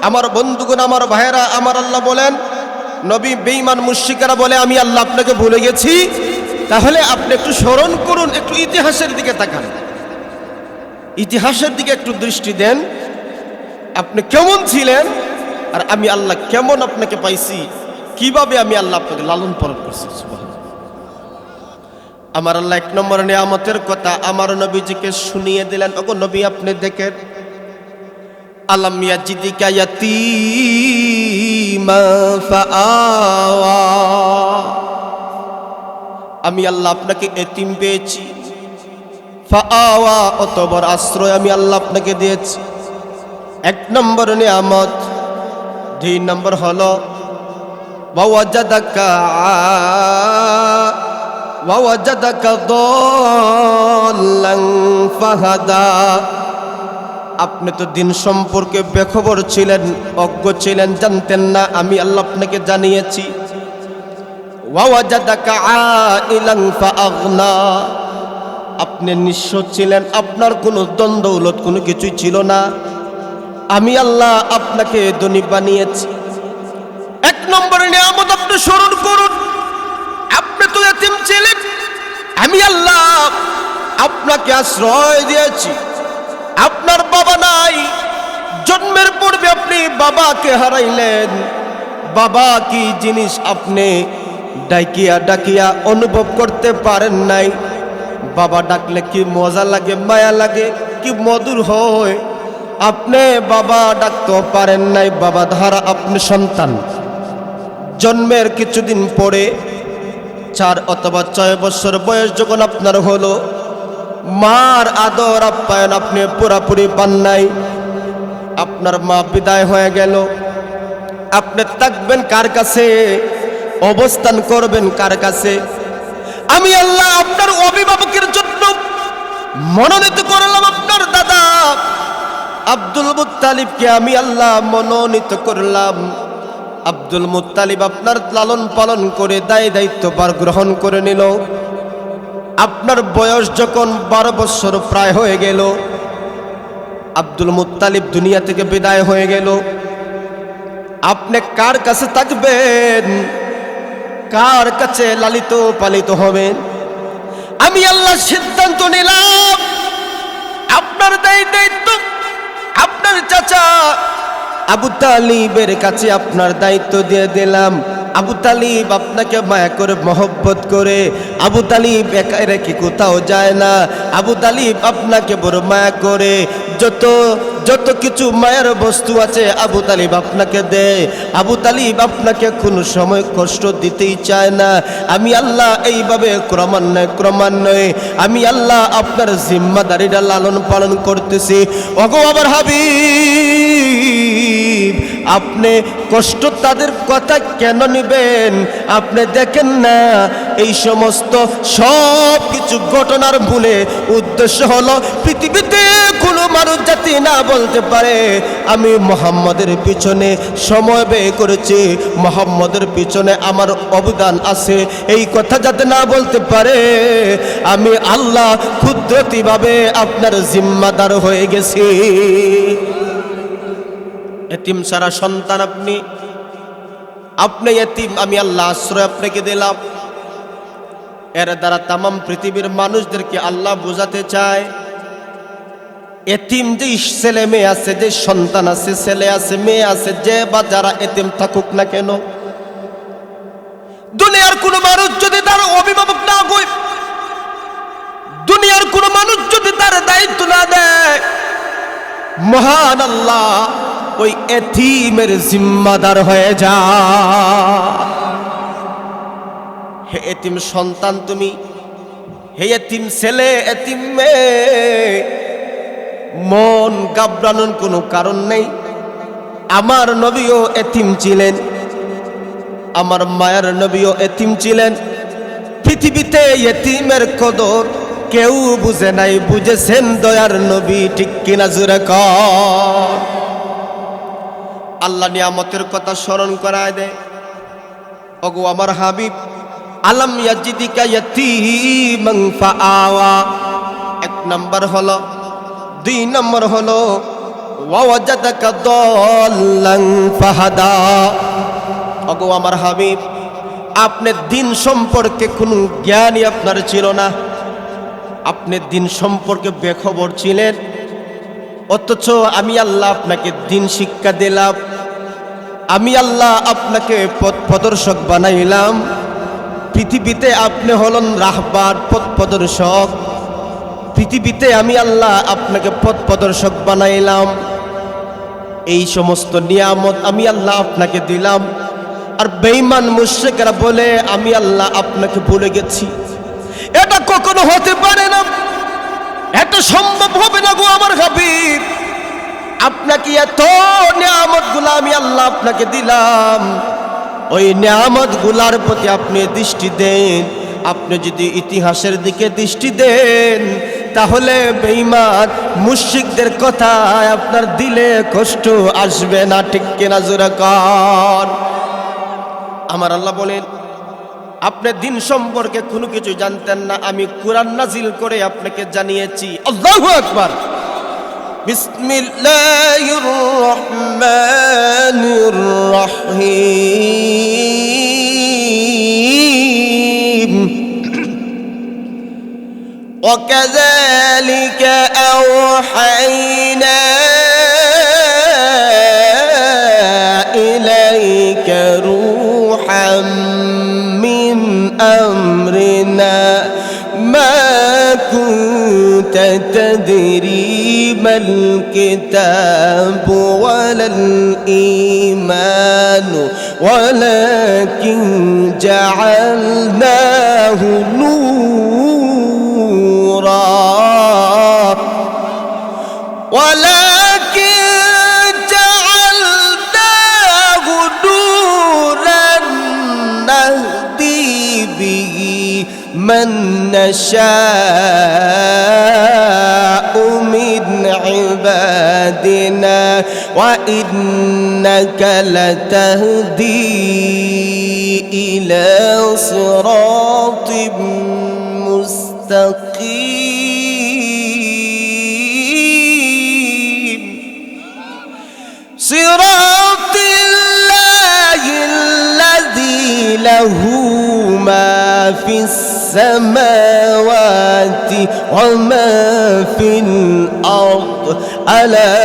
S1: আমার বন্ধুগণ, আমার ভাইয়েরা, আমার আল্লাহ বলেন, নবী বেঈমান মুশরিকরা বলে আমি আল্লাহ আপনাকে ভুলে গেছি। তাহলে আপনি একটু স্মরণ করুন, একটু ইতিহাসের দিকে তাকান, ইতিহাসের দিকে একটু দৃষ্টি দেন। আপনি কেমন ছিলেন আর আমি আল্লাহ কেমন আপনাকে পাইছি, কিভাবে আমি আল্লাহ আপনাকে লালন পালন করছি। আমার আল্লাহ এক নম্বর নিয়ামতের কথা আমার নবীজিকে শুনিয়ে দিলেন। ওগো নবী, আপনি দেখেন, আলাম ইয়াজিদিকা ইয়াতীমা ফাআওয়া, আমি আল্লাহ আপনাকে এতিম পেয়েছি। ফাআওয়া, অত বড় আশ্রয় আমি আল্লাহ আপনাকে দিয়েছি। এক নম্বর নিয়ামত। দুই নম্বর হলো ওয়াওয়াজাদাকা দাল্লান ফাহাদা, আপনি তো দিন সম্পর্কে বেখবর ছিলেন, অজ্ঞ ছিলেন, জানতেন না, আমি আল্লাহ আপনাকে জানিয়েছি। ওয়াওয়াজাদাকা আইলান ফাআগনা, আপনি নিঃস্ব ছিলেন, আপনার কোনো দ্বন্দ্ব কোনো কিছুই ছিল না, আমি আল্লাহ আপনাকে ধনী বানিয়েছি। এক নম্বরে নিয়ামত আপনি স্মরণ করুন। আপনি তো এতিম ছিলেন, আমি আল্লাহ আপনাকে আশ্রয় দিয়েছি। আপনার বাবা নাই, জন্মের পূর্বে আপনি বাবাকে হারাইলেন। বাবা কি জিনিস আপনি ডাকিয়া ডাকিয়া অনুভব করতে পারেন নাই। বাবা ডাকলে কি মজা লাগে, মায়া লাগে, কি মধুর হয়, আপনি বাবা ডাকতে পারেন নাই। বাবা ধারা আপনি সন্তান, জন্মের কিছুদিন পরে 4 অথবা 6 বছর বয়স যখন আপনার হলো, মার আদর আপ্যায়ন আপনি পুরাপুরি পান নাই। আপনার মা বিদায় হয়ে গেল, আপনি থাকবেন কার কাছে, অবস্থান করবেন কার কাছে? আমি আল্লাহ আপনার অভিভাবকের জন্য মনোনীত করলাম আপনার দাদা আব্দুল মুত্তালিবকে, আমি আল্লাহ মনোনীত করলাম। আব্দুল মুত্তালিব আপনার লালন পালন করে দায়িত্বভার গ্রহণ করে নিল। আপনার বয়স যখন 12 বছর প্রায় হয়ে গেল, আব্দুল মুত্তালিব দুনিয়া থেকে বিদায় হয়ে গেল। আপনি কার কাছে থাকবেন, কার কাছে লালিত পালিত হবেন? আমি আল্লাহ সিদ্ধান্ত নিলাম আপনার দায়িত্ব আপনার চাচা আবু তালিবের কাছে আপনার দায়িত্ব দিয়ে দিলাম। আবু তালিব আপনাকে মায়া করে, মহব্বত করে। আবু তালিব একা রেখে কোথাও যায় না। আবু তালিব আপনাকে বড় মায়া করে। যত কিছু মায়ের বস্তু আছে আবু তালিব আপনাকে দেয়। আবু তালিব আপনাকে কোনো সময় কষ্ট দিতেই চায় না। আমি আল্লাহ এইভাবে ক্রমান্বয়ে আমি আল্লাহ আপনার জিম্মাদারিটা লালন পালন করতেছি। ওগো আমার হাবিব, আপনি কষ্ট তাদের কথা কেন নিবেন? আপনি দেখেন না এই সমস্ত সব কিছু ঘটনার মূলে উদ্দেশ্য হলো পৃথিবীতে কোনো মানুষ জাতি না বলতে পারে আমি মুহাম্মাদের পিছনে সময় ব্যয় করেছি, মুহাম্মাদের পিছনে আমার অবদান আছে, এই কথা যাতে না বলতে পারে আমি আল্লাহ কুদরতিভাবে আপনার জিম্মাদার হয়ে গেছি। এতিম সারা সন্তান আপনি এতিম, আমি আল্লাহ আশ্রয় আপনাকে দিলাম। এর দ্বারা তামাম পৃথিবীর মানুষদেরকে আল্লাহ বোঝাতে চায়, এতিম যে ছেলে মেয়ে আছে, যে সন্তান আছে, ছেলে আছে, মেয়ে আছে, যে বা যারা এতিম থাকুক না কেন, দুনিয়ার কোনো মানুষ যদি তার অভিভাবক না হয়, দুনিয়ার কোনো মানুষ যদি তার দায়িত্ব না দেয়, মহান আল্লাহ ওই এতিমের জিম্মাদার হয়ে যায়। হে এতিম সন্তান তুমি, হে এতিম ছেলে, এতিম মেয়ে, মন ঘাবড়ানোর কোনো কারণ নেই। আমার নবীও এতিম ছিলেন, আমার মায়ের নবীও এতিম ছিলেন। পৃথিবীতে এতিমের কদর কেউ বুঝে নাই, বুঝেছেন দয়ার নবী, ঠিক কিনা জোরে কর। আল্লাহ নিয়ামতের কথা স্মরণ করায় দেয়। ওগো আমার হাবিব, আলাম ইয়াজিদিকা ইয়াতীমান ফাআওয়া, এক নম্বর হলো। দুই নম্বর হলো ওয়াজাদাকা দাল্লান ফাহাদা। ওগো আমার হাবিব, আপনি দিন সম্পর্কে কোনো জ্ঞানই আপনার ছিল না, আপনি দিন সম্পর্কে বেখবর ছিলেন, অথচ আমি আল্লাহ আপনাকে দিন শিক্ষা দিলাম, আমি আল্লাহ আপনাকে পথ প্রদর্শক বানাইলাম। পৃথিবীতে আপনি হলেন রাহবার, পথ প্রদর্শক। পৃথিবীতে আমি আল্লাহ আপনাকে পথ প্রদর্শক বানাইলাম। এই সমস্ত নিয়ামত আমি আল্লাহ আপনাকে দিলাম, আর বেঈমান মুশরিকরা বলে আমি আল্লাহ আপনাকে ভুলে গেছি। এটা কখনো হতে পারে না, এটা সম্ভব হবে না গো আমার হাবিব। আপনাকে এত নিয়ামতগুলো আমি আল্লাহ আপনাকে দিলাম, ওই নিয়ামতগুলার প্রতি আপনি দৃষ্টি দেন। আপনি যদি ইতিহাসের দিকে দৃষ্টি দেন, তাহলে বেঈমান মুশরিকদের কথায় আপনার দিলে কষ্ট আসবে না, ঠিক কিনা জোরে কর। আমার আল্লাহ বলেন, আপনি দিন সম্পর্কে কোনো কিছু জানতেন না, আমি কুরআন নাজিল করে আপনাকে জানিয়েছি। আল্লাহু আকবার। বিসমিল্লাহির রহমানির রহিম। وكذلك أوحينا إليك روحا من أمرنا ما كنت تدري ما الكتاب ولا الإيمان ولكن جعلناه نورا نهدي به من نشاء من عبادنا وإنك لتهدي إلى صراط مستقيم صراط الله الذي له ما في السماوات وما في الأرض ألا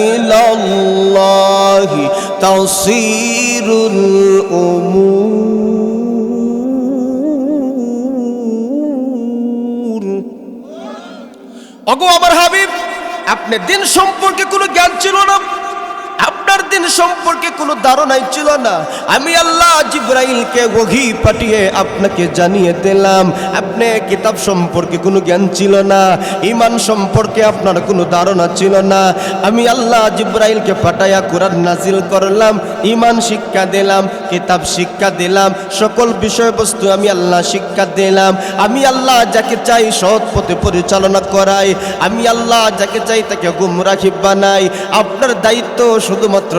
S1: إلى الله تصير الأمور ওগো আমার হাবিব আপনার দিন সম্পর্কে কোনো জ্ঞান ছিল না আপনার দিন সম্পর্কে কোনো ধারণাই ছিল না আমি আল্লাহ জিবরাইলকে ওহী পাঠিয়ে আপনাকে জানিয়ে দিলাম আপনি কিতাব সম্পর্কে কোনো জ্ঞান ছিল না ঈমান সম্পর্কে আপনার কোনো ধারণা ছিল না আমি আল্লাহ জিবরাইলকে পাঠায়া কুরআন নাজিল করলাম ঈমান শিক্ষা দিলাম কিতাব শিক্ষা দিলাম সকল বিষয়বস্তু আমি আল্লাহ শিক্ষা দিলাম আমি আল্লাহ যাকে চাই সৎ পথে পরিচালনা করাই আমি আল্লাহ যাকে চাই তাকে গুমরাহি বানাই আপনার দায়িত্ব শুধুমাত্র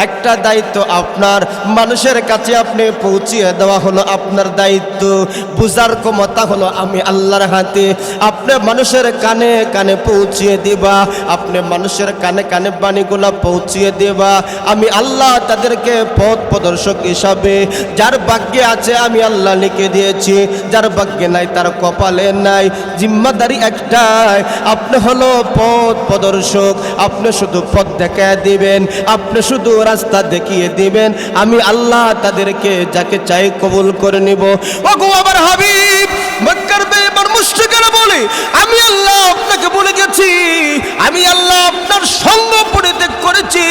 S1: একটা দায়িত্ব আপনার মানুষের কাছে আপনি পৌঁছিয়ে দেওয়া হলো আপনার দায়িত্ব বুঝার ক্ষমতা হলো আমি আল্লাহর হাতে আপনি মানুষের কানে কানে পৌঁছিয়ে দিবা আপনি মানুষের কানে কানে বাণীগুলা পৌঁছিয়ে দেবা আমি আল্লাহ তাদেরকে পথ প্রদর্শক হিসাবে যার ভাগ্যে আছে আমি আল্লাহ লিখে দিয়েছি যার ভাগ্যে নাই তার কপালে নাই জিম্মাদারি একটাই আপনি হলো পথ প্রদর্শক আপনি শুধু পথ দেখায় দিবেন আপনি শুধু রাস্তা দেখিয়ে দিবেন আমি আল্লাহ তাদেরকে যাকে চাই কবুল করে নিব ওগো আমার হাবিব মক্কার বেঈমান মুশরিকরা বলে আমি আল্লাহ আপনাকে বলে গেছি আমি আল্লাহ আপনার সঙ্গ পরিত্যাগ করেছি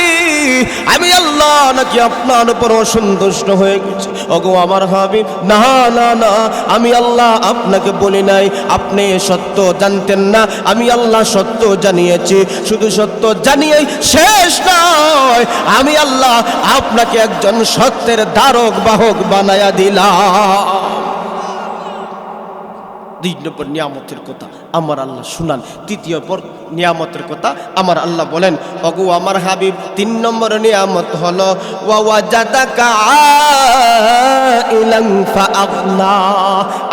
S1: আমি আল্লাহ নাকি আপনার উপর অসন্তুষ্ট হয়ে গেছি? ওগো আমার হাবিব, না না না, আমি আল্লাহ আপনাকে বলি নাই। আপনি সত্য জানতেন না, আমি আল্লাহ সত্য জানিয়েছি। শুধু সত্য জানিয়েই শেষ নয়, আমি আল্লাহ আপনাকে একজন সত্যের ধারক বাহক বানায়া দিলাম। 2 নম্বর নিয়ামতের কথা আমার আল্লাহ শুনান। 3য় নিয়ামতের কথা আমার আল্লাহ বলেন, ওগো আমার হাবিব 3 নম্বর নিয়ামত হলো ওয়া ওয়াজাদাকা আইলান ফাআগনা।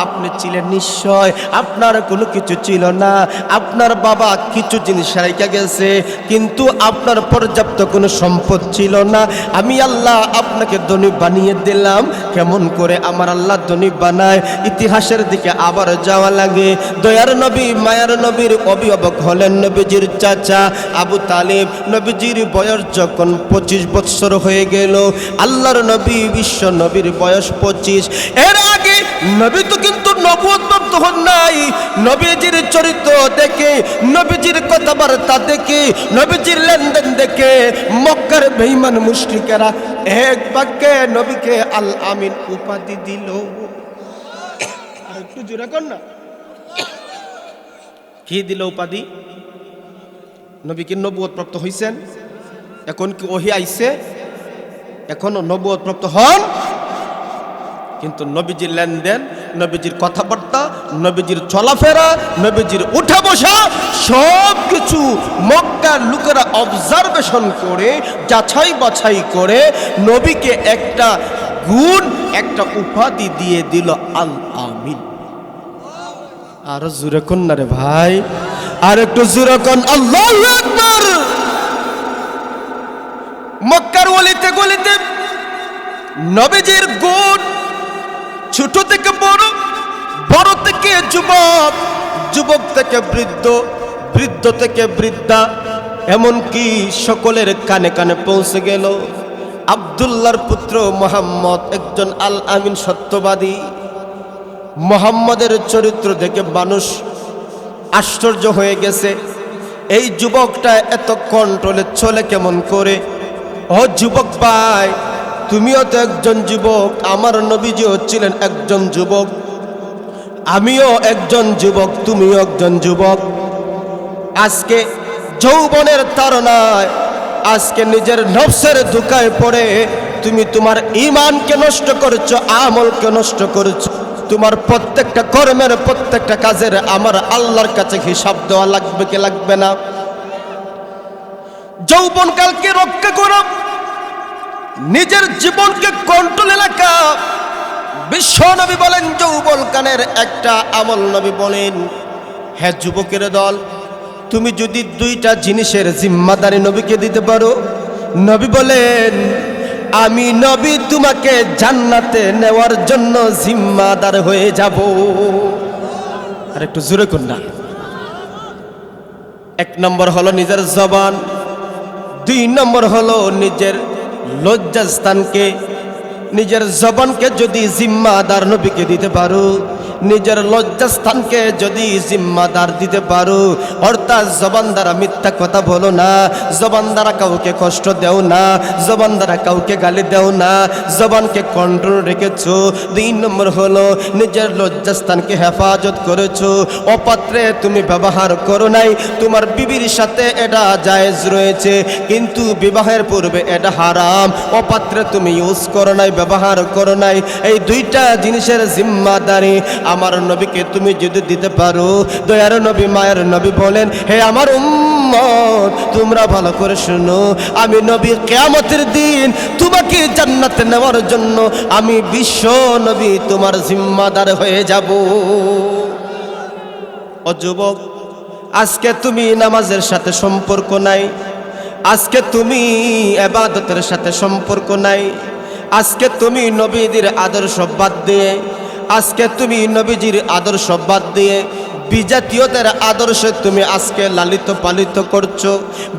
S1: আপনি ছিলেন নিশ্চয়, আপনার কোনো কিছু ছিল না। আপনার বাবা কিছু জিনিস রেখে গেছে, কিন্তু আপনার পর্যাপ্ত কোনো সম্পদ ছিল না। আমি আল্লাহ আপনাকে ধনী বানিয়ে দিলাম। কেমন করে আমার আল্লাহ ধনী বানায়? ইতিহাসের দিকে আবার যাওয়া লাগে। দয়ার নবী মায়ার নবীর অভিভাবক হলেন নবীজির চাচা আবু তালিব। নবীজির বয়স যখন 25 বছর হয়ে গেল, আল্লাহর নবী বিশ্ব নবীর বয়স 25। এর আগে নবী তো কিন্তু নবুয়ত হন নাই। নবীজির চরিত্র দেখে, নবীজির কথাবার্তা দেখে, নবীজির লেনদেন দেখে মক্কার বেঈমান মুশরিকেরা এক বাক্যে নবীকে আল আমিন উপাধি দিল। আর একটু জোরে কর না, কি দিল উপাধি? নবী কি নবুয়ত প্রাপ্ত হইছেন? এখন কি ওহী আইছে? এখনো নবুয়ত প্রাপ্ত হন, কিন্তু নবীজির লেনদেন, নবীজির কথাবার্তা, নবীজির চলাফেরা, নবীজির উঠা বসা সব কিছু মক্কার লোকেরা অবজারভেশন করে, যাচাই বাছাই করে নবীকে একটা গুণ, একটা উপাধি দিয়ে দিল আল আমিন। আর জোরে কোন না রে ভাই, আর একটু জোরে কোন আল্লাহু আকবার। মক্কার গলিতে গলিতে নবীজির গুণ, ছোট থেকে বড়, বড় থেকে যুবক, যুবক থেকে বৃদ্ধ, বৃদ্ধ থেকে বৃদ্ধা, এমনকি সকলের কানে কানে পৌঁছে গেল আব্দুল্লাহর পুত্র মুহাম্মদ একজন আল আমিন সত্যবাদী। মুহাম্মদের চরিত্র দেখে মানুষ আশ্চর্য হয়ে গেছে, এই যুবকটা এত কন্ট্রোলে চলে কেমন করে? ও যুবক ভাই, তুমিও তো একজন যুবক, আমার নবীজিও ছিলেন একজন যুবক, আমিও একজন যুবক, তুমিও একজন যুবক। আজকে যৌবনের তাড়নায়, আজকে নিজের নফসের ধোঁকায় পড়ে তুমি তোমার ঈমানকে নষ্ট করেছো, আমলকে নষ্ট করেছো। তোমার প্রত্যেকটা কর্মের, প্রত্যেকটা কাজের আমার আল্লাহর কাছে হিসাব দেওয়া লাগবে কি লাগবে না? যৌবনকালকে রক্ষা করো, নিজের জীবনকে কন্ট্রোলে রাখা। বিশ্ব নবী বলেন যৌবনকালের একটা আমল, নবী বলেন, হে যুবকের দল, তুমি যদি 2টা জিনিসের জিম্মাদারি নবীকে দিতে পারো, নবী বলেন আমি নবী তোমাকে জান্নাতে নেওয়ার জন্য জিম্মাদার হয়ে যাব। আর একটু জোরে কোন না। 1 নম্বর হলো নিজের জবান, 2 নম্বর হলো নিজের লজ্জাস্থানকে। নিজের জবানকে যদি জিম্মাদার নবীকে দিতে পারো, নিজের লজ্জাস্থানকে যদি জিম্মাদার দিতে পারো, অর্থাৎ জবান দ্বারা মিথ্যা কথা বলো না, জবান দ্বারা কাউকে কষ্ট দেও না, জবান দ্বারা কাউকে গালি দেও না, জবানকে কন্ট্রোল রেখেছো। 2 নম্বর হলো নিজের লজ্জাস্থানকে হেফাজত করেছো, অপাত্রে তুমি ব্যবহার করো নাই। তোমার বিবির সাথে এটা জায়েজ রয়েছে, কিন্তু বিবাহের পূর্বে এটা হারাম। অপাত্রে তুমি ইউজ করো নাই, ব্যবহার করো নাই। এই 2টা জিনিসের জিম্মাদারি আমার নবীকে তুমি যদি দিতে পারো, দয়ার নবী মায়ের নবী বলেন, হে আমার উম্মত, তোমরা ভালো করে শুনো, আমি নবী কিয়ামতের দিন তোমাকে জান্নাতে নেওয়ার জন্য আমি বিশ্ব নবী তোমার জিম্মাদার হয়ে যাব। ও যুবক, আজকে তুমি নামাজের সাথে সম্পর্ক নাই, আজকে তুমি ইবাদতের সাথে সম্পর্ক নাই, আজকে তুমি নবীদের আদর্শ বাদ দিয়ে, আজকে তুমি নবীজির আদর্শ বাদ দিয়ে বিজাতীয়তার আদর্শে তুমি আজকে লালিত পালিত করছো,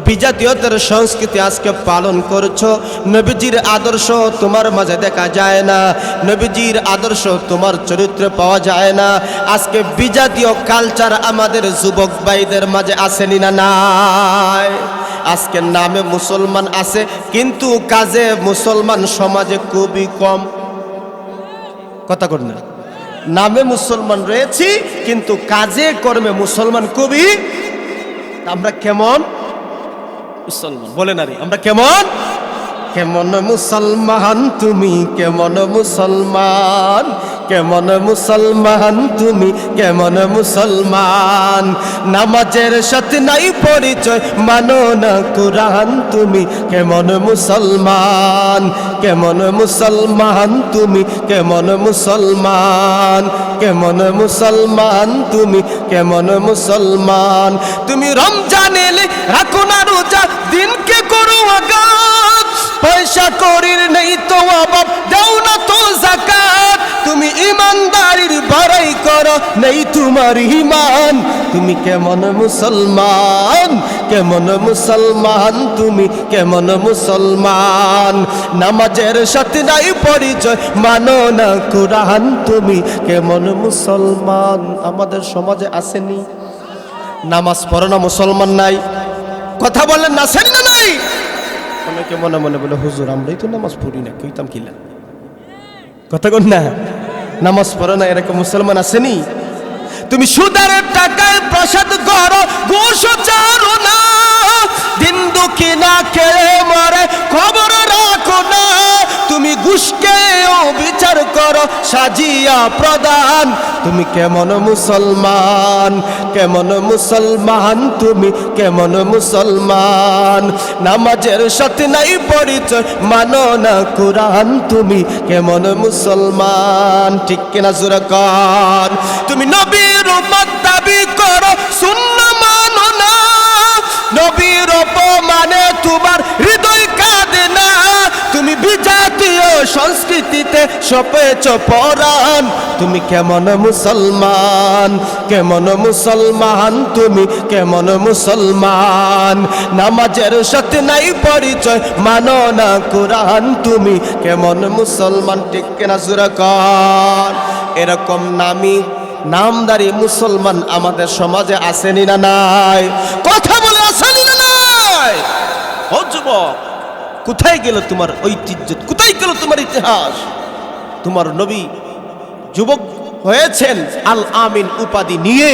S1: বিজাতীয়তার সংস্কৃতি আজকে পালন করছো। নবীজির আদর্শ তোমার মাঝে দেখা যায় না, নবীজির আদর্শ তোমার চরিত্রে পাওয়া যায় না। আজকে বিজাতীয় কালচার আমাদের যুবক ভাইদের মাঝে আসেনি না নাই? আজকে নামে মুসলমান আছে কিন্তু কাজে মুসলমান সমাজে খুবই কম। কথা কর না, নামে মুসলমান রয়েছি কিন্তু কাজে কর্মে মুসলমান খুবই। আমরা কেমন মুসলমান বলে না রে, আমরা কেমন কেমন মুসলমান তুমি, কেমন মুসলমান, কেমন মুসলমান তুমি, কেমন মুসলমান। নামাজের সাথে নাই পরিচয়, মানো না কুরআন তুমি, কেমন মুসলমান, কেমন মুসলমান তুমি, কেমন মুসলমান, কেমন মুসলমান তুমি, কেমন মুসলমান। তুমি রমজান এলে রাখো না রোজা, দিনকে করো আগাত, পয়সা করির নেই তো অভাব, দাও না তো যাকাত। তুমি ইমানদারির বড়াই করো, নেই তোমার ঈমান। তুমি কেমন মুসলমান, কেমন মুসলমান তুমি, কেমন মুসলমান। নামাজের সাথে নাই পরিচয়, মানো না কুরআন তুমি, কেমন মুসলমান। আমাদের সমাজে আসেনি নামাজ পড়ো না মুসলমান নাই, কথা বলেন না, আসেন না নাই? অনেকে মনে মনে বলে হুজুর আমরাই তো নামাজ পড়ি না, কইতাম কিলা, কথা কন না, নামাজ পড়ো না এরকম মুসলমান আসেনি? তুমি সুদের টাকায় প্রসাদ করো, ঘুষ চারো না, দিন দুঃখী না খেয়ে মরে খবর রাখো না। তুমি ঘুষকেও বিচার করো সাজিয়া প্রদান। তুমি কেমন মুসলমান, কেমন মুসলমান তুমি, কেমন মুসলমান। নামাজের সাথে নাই পরিচয়, মানো না কুরআন তুমি, কেমন মুসলমান। ঠিক কিনা জোরে কর। তুমি নবীর উম্মত দাবি করো, সুন্নাহ মানো না, নবীর অপমানে তোমার হৃদয় কাঁদে না। তুমি বিজাতীয় সংস্কৃতিতে সপেছ পরাণ। তুমি কেমন মুসলমান, কেমন মুসলমান তুমি, কেমন মুসলমান। নামাজের সাথে নাই পরিচয়, মানো না কুরআন তুমি, কেমন মুসলমান। ঠিক কিনা জোরে কর। এরকম নামি নামদারি মুসলমান আমাদের সমাজে আসেনি না নাই? কথা বলে আসেনি না নাই? ও যুবক, কোথায় গেল তোমার ঐতিহ্য, কোথায় গেল তোমার ইতিহাস? তোমার নবী যুবক হয়েছেন আল আমিন উপাধি নিয়ে,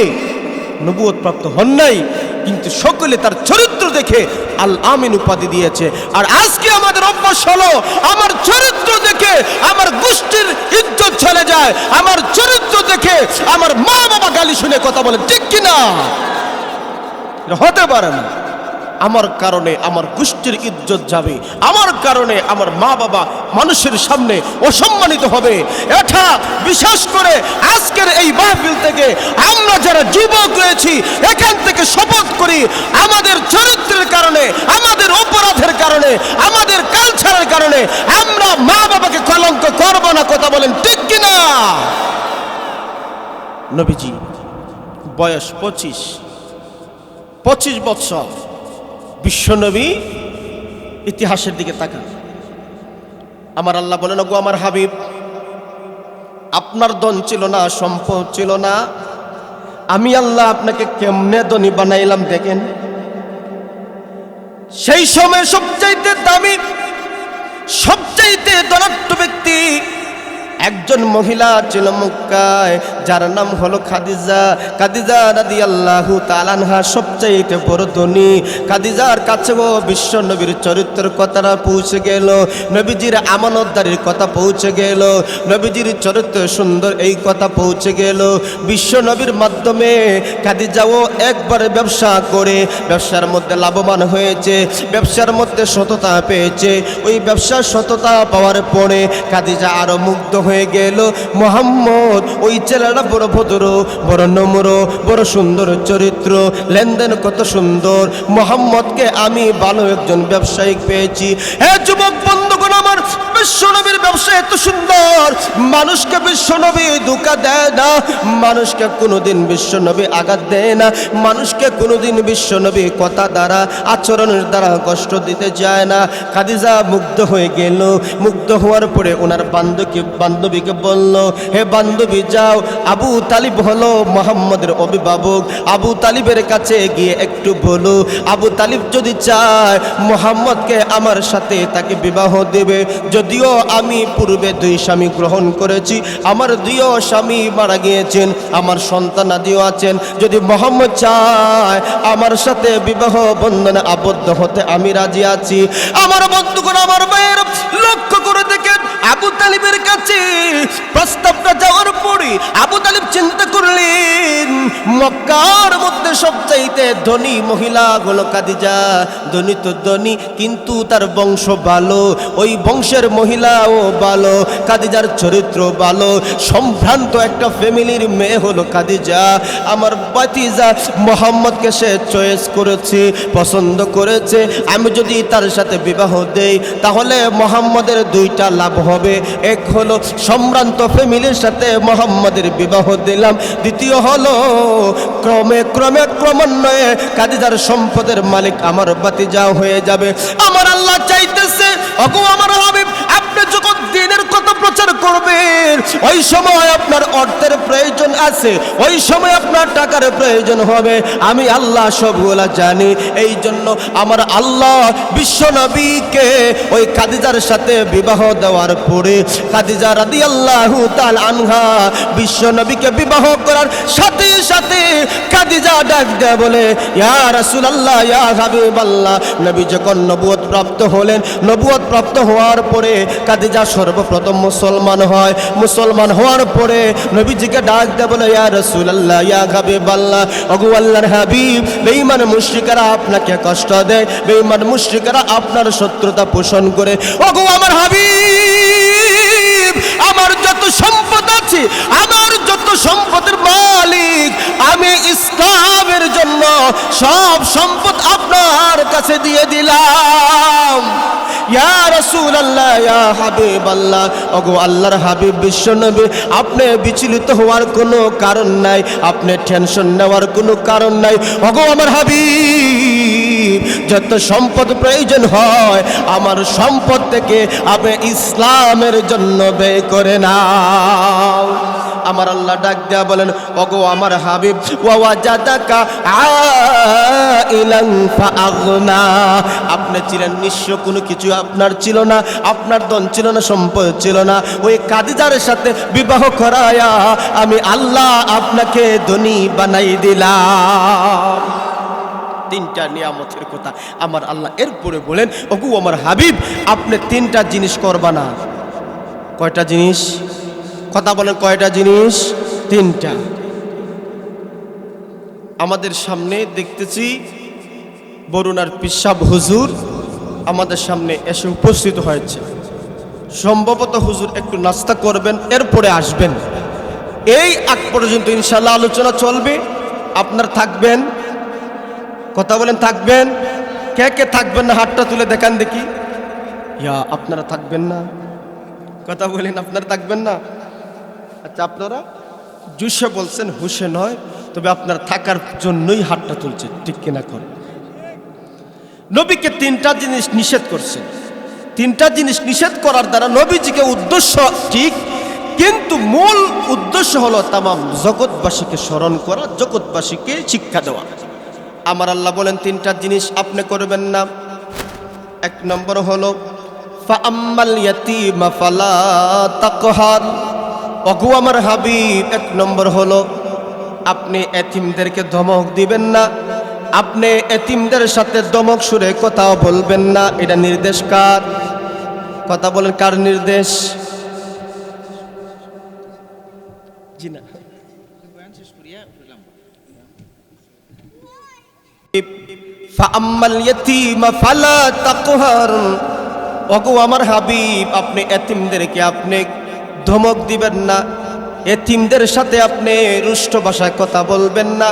S1: নবুয়ত প্রাপ্ত হন নাই, কিন্তু সকলে তার চরিত্র দেখে আল আমিন উপাধি দিয়েছে। আর আজকে আমাদের অভ্যাস হলো আমার চরিত্র দেখে আমার গোষ্ঠীর ইজ্জত চলে যায়, আমার চরিত্র দেখে আমার মা বাবা গালি শুনে কথা বলে। ঠিক কিনা? হতে পারে না। আমার কারণে আমার গোষ্ঠীর ইজ্জত যাবে, আমার কারণে আমার মা বাবা মানুষের সামনে অসম্মানিত হবে। এটা বিশেষ করে আজকের এই মাহফিল থেকে আমরা যারা যুবক রয়েছি, এখান থেকে শপথ করি আমাদের চরিত্রের কারণে, আমাদের অপরাধের কারণে, আমাদের কালচারের কারণে আমরা মা বাবাকে কলঙ্ক করব না। কথা বলেন ঠিক কিনা? নবীজি বয়স 25 বছর, বিশ্বনবী। ইতিহাসের দিকে তাকান। আমার আল্লাহ বলেন, ওগো আমার হাবিব, আপনার ধন ছিল না, সম্পদ ছিল না, আমি আল্লাহ আপনাকে কেমনে ধনী বানাইলাম দেখেন। সেই সময় সবচাইতে দামি, সবচাইতে ধনাঢ্য ব্যক্তি একজন মহিলা ছিল মক্কায়, যার নাম হলো খাদিজা। খাদিজা রাদিয়াল্লাহু তাআলা আনহা সবচাইতে বড় ধনী। খাদিজার কাছেও বিশ্ব নবীর চরিত্রের কথাটা পৌঁছে গেল, নবীজির আমানতদারির কথা পৌঁছে গেল, নবীজির চরিত্র সুন্দর এই কথা পৌঁছে গেল। বিশ্ব নবীর মাধ্যমে খাদিজাও একবারে ব্যবসা করে ব্যবসার মধ্যে লাভবান হয়েছে, ব্যবসার মধ্যে সততা পেয়েছে। ওই ব্যবসার সততা পাওয়ার পরে খাদিজা আরো মুগ্ধ হয়ে গেল। মোহাম্মদ ওই ছেলেটা বড় ভদ্র, বড় নম্র, বড় সুন্দর চরিত্র, লেনদেন কত সুন্দর, মোহাম্মদকে আমি ভালো একজন ব্যবসায়িক পেয়েছি। হে যুবক বন্ধুগণ আমার, বিশ্বনবীর ব্যবসা এত সুন্দর, মানুষকে বিশ্বনবী ধোঁকা দেয় না, মানুষকে কোনোদিন বিশ্বনবী আঘাত দেয় না, মানুষকে কোনোদিন বিশ্বনবী কথা দ্বারা আচরণের দ্বারা কষ্ট দিতে যায় না। খাদিজা মুগ্ধ হয়ে গেল। মুগ্ধ হওয়ার পরে ওনার বান্ধবীকে বলল, হে বান্ধবী যাও, আবু তালিব হলো মুহাম্মদের অভিভাবক, আবু তালিবের কাছে গিয়ে একটু বলো, আবু তালিব যদি চায় মুহাম্মদকে আমার সাথে তাকে বিবাহ দেবে। যদিও আমি পূর্বে 2 স্বামী গ্রহণ করেছি, আমার 2 স্বামী মারা গিয়েছেন, আমার সন্তানাদিও আছেন, যদি মুহাম্মদ চায় আমার সাথে বিবাহ বন্ধনে আবদ্ধ হতে আমি রাজি আছি। আমার বন্ধুগণ, আমার ভাইয়ের, লক্ষ্য করে দেখেন আবু তালিবের কাছে প্রস্তাবটা যাওয়ার পরে আবু তালিব চিন্তা করলেন, মক্কার মধ্যে সবচাইতে ধনী মহিলা হলো খাদিজা। ধনী তো ধনী, কিন্তু তার বংশ ভালো, ওই বংশের মহিলাও ভালো, খাদিজার চরিত্র ভালো, সম্ভ্রান্ত একটা ফ্যামিলির মেয়ে হলো খাদিজা। আমার ভাতিজা মুহাম্মদকে সে চয়েস করেছে, পছন্দ করেছে। আমি যদি তার সাথে বিবাহ দেই তাহলে মুহাম্মদের 2টা লাভ হবে। এক হলো সম্ভ্রান্ত ফ্যামিলির সাথে মুহাম্মদের বিবাহ দিলাম, দ্বিতীয় হলো ক্রমান্বয়ে খাদিজার সম্পদের মালিক আমার ভাতিজা হয়ে যাবে। আমার আল্লাহ চাইতেছে, ওগো আমার হাবিব, আপনি যখন দ্বীনের কথা প্রচার করবেন, ওই সময় আপনার অর্থের প্রয়োজন আছে, ওই সময় আপনার টাকার প্রয়োজন হবে, আমি আল্লাহ সবগুলা জানি। এই জন্য আমার আল্লাহ বিশ্বনবীকে ওই খাদিজার সাথে বিবাহ দেওয়ার পরে খাদিজা রাদিয়াল্লাহু তাআলা আনহা বিশ্বনবীকে বিবাহ করার সাথে সাথে খাদিজা ডাক দেয় বলে, ইয়া রাসূলুল্লাহ, ইয়া হাবিবাল্লাহ। নবী যখন নবুয়ত প্রাপ্ত হলেন, নবুয়ত প্রাপ্ত হওয়ার পরে খাদিজা সর্বপ্রথম মুসলমান হয়। মুসলমান হওয়ার পরে নবীজিকে ডাক দেয় বলে, ইয়া রাসূলুল্লাহ, ইয়া হাবিবাল্লাহ, ওগো আল্লাহর হাবিব, বেঈমান মুশরিকরা আপনাকে কষ্ট দেয়, বেঈমান মুশরিকরা আপনার শত্রুতা পোষণ করে। ওগো আমার হাবিব, আমার যত সম্পদ আছে, আমার যত সম্পদের মালিক, আমি ইসলামের জন্য সব সম্পদ আপনার কাছে দিয়ে দিলাম। ইয়া রাসূলুল্লাহ, ইয়া হাবিবাল্লাহ, ওগো আল্লাহর হাবিব বিশ্বনবী, আপনি বিচলিত হওয়ার কোনো কারণ নাই, আপনি টেনশন নেওয়ার কোনো কারণ নাই। ওগো আমার হাবিব, যত সম্পদ প্রয়োজন হয় আমার সম্পদ থেকে আপনি ইসলামের জন্য ব্যয় করে নাও। আমার আল্লাহ ডাক দেয়া বলেন, ওগো আমার হাবিব, ওয়াজাদাকা আইলান ফাআগনা, আপনি ছিলেন নিঃস্ব, কোনো কিছু আপনার ছিল না, আপনার ধন ছিল না, সম্পদ ছিল না। ওই খাদিজার সাথে বিবাহ করায়া আমি আল্লাহ আপনাকে ধনী বানাই দিলাম। 3টা নিয়ামতের কথা আমার আল্লাহ এরপরে বলেন, ওগো আমার হাবিব, আপনি 3টা জিনিস করবা না। কয়টা জিনিস? কথা বলেন, কয়টা জিনিস? 3টা। আমাদের সামনে দেখতেছি বরুণার পিসাব হুজুর আমাদের সামনে এসে উপস্থিত হয়েছে। সম্ভবত হুজুর একটু নাস্তা করবেন, এরপরে আসবেন। এই আগ পর্যন্ত ইনশাআল্লাহ আলোচনা চলবে। আপনার থাকবেন? কথা বলেন, থাকবেন? কে কে থাকবেন না হাতটা তুলে দেখান দেখি। ইয়া, আপনারা থাকবেন না? কথা বলেন, আপনারা থাকবেন না? আচ্ছা, আপনারা জুসে বলছেন, হুশে নয়, তবে আপনার থাকার জন্যই হাতটা তুলছে, ঠিক কিনা করেন? নবীকে 3টা জিনিস নিষেধ করছেন। 3টা জিনিস নিষেধ করার দ্বারা নবীজিকে উদ্দেশ্য ঠিক, কিন্তু মূল উদ্দেশ্য হলো তামাম জগৎবাসীকে স্মরণ করা, জগৎবাসীকে শিক্ষা দেওয়া। আমার আল্লাহ বলেন 3টা জিনিস আপনি করবেন না। 1 নম্বর হলো ফাআম্মাল ইয়াতীমা ফালা তাকহার, ওগো আমার হাবিব, 1 নম্বর হলো আপনি এতিমদেরকে ধমক দিবেন না, আপনি এতিমদের সাথে ধমক সুরে কথা বলবেন না। এটা নির্দেশ কার? কথা বলেন, কার নির্দেশ? জি না, ফাআম্মাল ইয়াতীমা ফালা তাকহার, ওগো আমার হাবিব, আপনি এতিমদেরকে আপনি ধমক দিবেন না, এতিমদের সাথে আপনি রুষ্ট ভাষায় কথা বলবেন না।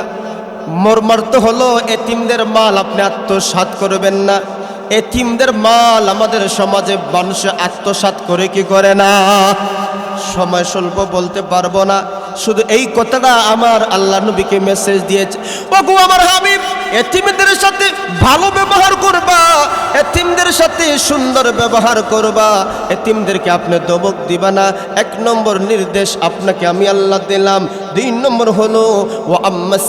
S1: মর্মার্থ হলো এতিমদের মাল আপনি আত্মসাৎ করবেন না, এতিমদের মাল আমাদের সমাজে মানুষ আত্মসাৎ করে কি করে না? সময় স্বল্প বলতে পারবো না, শুধু এই কথাটা আমার আল্লাহ নবীকে মেসেজ দিয়েছে, ওগো আমার হাবিব, এতিমদের সাথে ভালো ব্যবহার করবা, এতিমদের সাথে সুন্দর ব্যবহার করবা, এতিমদেরকে আপনি দবক দিবা না। 1 নম্বর নির্দেশ আপনাকে আমি আল্লাহ দিলাম। 2 নম্বর হলো ওয়া আম্মাসাইলা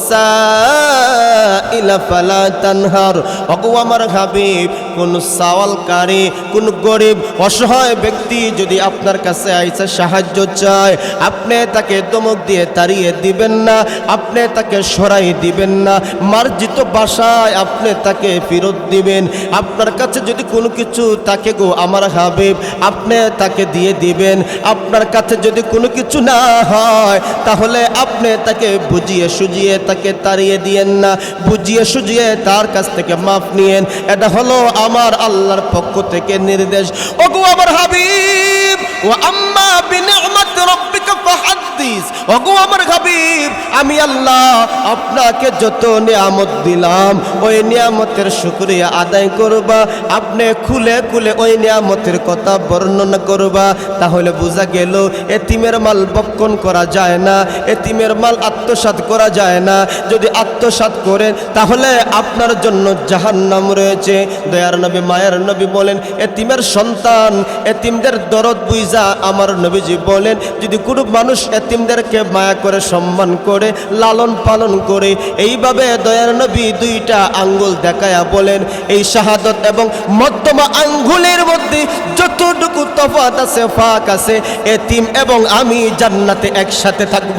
S1: ফালা তানহার, ওগো আমার হাবিব, কোন সওয়ালকারী, কোন গরিব অসহায় ব্যক্তি যদি আপনার কাছে আইসা সাহায্য চায়, আপনি তাকে দমক দিয়ে তাড়িয়ে দিবেন না, আপনি তাকে সরাই দিবেন না, মার্জিত ভাষায় আপনি তাকে ফেরত দিবেন। আপনার কাছে যদি কোনো কিছু থাকে গো আমার হাবিব, আপনি তাকে দিয়ে দিবেন। আপনার কাছে যদি কোনো কিছু না হয়, তাহলে আপনি তাকে বুঝিয়ে সুজিয়ে তাকে তাড়িয়ে দিয়েন না, বুঝিয়ে সুজিয়ে তার কাছ থেকে মাফ নিয়েন। এটা হলো আমার আল্লাহর পক্ষ থেকে নির্দেশ। ওগো আমার হাবিব, ওয়া আম্মা বিনি'মাতি রাব্বিকা ফাহাদ্দিস, ওগো আমার হাবিব, আমি আল্লাহ আপনাকে যত নিয়ামত দিলাম, ওই নিয়ামতের শুকরিয়া আদায় করবা, আপনি খুলে খুলে ওই নিয়ামতের কথা বর্ণনা করবা। তাহলে বোঝা গেল এতিমের মাল বক্ষণ করা যায় না, এতিমের মাল আত্মসাৎ করা যায় না। যদি আত্মসাৎ করেন তাহলে আপনার জন্য জাহান্নাম রয়েছে। দয়ার নবী মায়ের নবী বলেন, এতিমের সন্তান, এতিমদের দরদ বুঝা আমার নবীজি বলেন, যদি কোনো মানুষ এতিমদেরকে মায়া করে সম্মান করে লালন পালন করে, এইভাবে দয়ার নবী 2টা আঙ্গুল দেখায়া বলেন, এই শাহাদত এবং মধ্যমা আঙ্গুলের মধ্যে যতটুকু তফাৎ আছে, ফাঁক আছে, এতিম এবং আমি জান্নাতে একসাথে থাকব।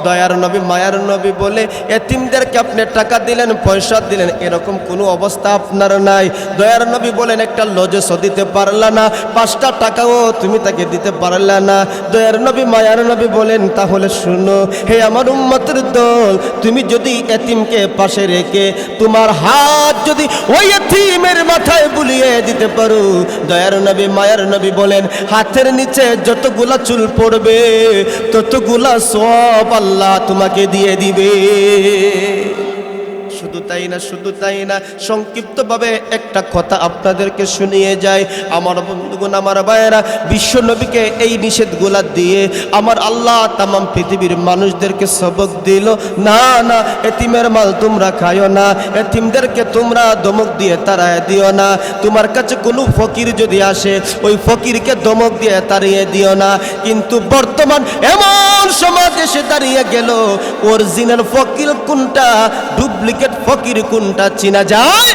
S1: দয়ার নবী মায়ার নবী বলে, এতিমদেরকে আপনি টাকা দিলেন, পয়সা দিলেন, এরকম কোনো অবস্থা আপনার নাই। দয়ার নবী বলেন, একটা লজেসও দিতে পারলা না, 5টা টাকাও তুমি তাকে দিতে পারলা না। দয়ার নবী মায়ার নবী বলেন, তাহলে শুনো হে আমার উম্মতের দল, তুমি যদি এতিমকে পাশে রেখে তোমার হাত যদি ওই এতিমের মাথায় বুলিয়ে দিতে পারো, দয়ার নবী মায়ার নবী বলেন, হাতের নিচে যতগুলা চুল পড়বে ততগুলা সওয়াব আল্লাহ তোমাকে দিয়ে দিবে। শুধু তাই না, শুধু তাই না, সংক্ষিপ্তভাবে একটা কথা আপনাদেরকে শুনিয়ে যায়। আমার বন্ধুগণ, আমার ভাইয়েরা, বিশ্ব নবীকে এই নিষেধগুলা দিয়ে আমার আল্লাহ তামাম পৃথিবীর মানুষদেরকে সবক দিল, না না, এতিমের মাল তোমরা খায়ো না, এতিমদেরকে তোমরা ধমক দিয়ে তাড়ায় দিও না। তোমার কাছে কোনো ফকির যদি আসে, ওই ফকিরকে ধমক দিয়ে তাড়িয়ে দিও না। কিন্তু বর্তমান এমন সমাজ এসে দাঁড়িয়ে গেল, অরিজিনাল ফকির কোনটা, ডুপ্লিকেট ফকির কোনটা চিনা যায়?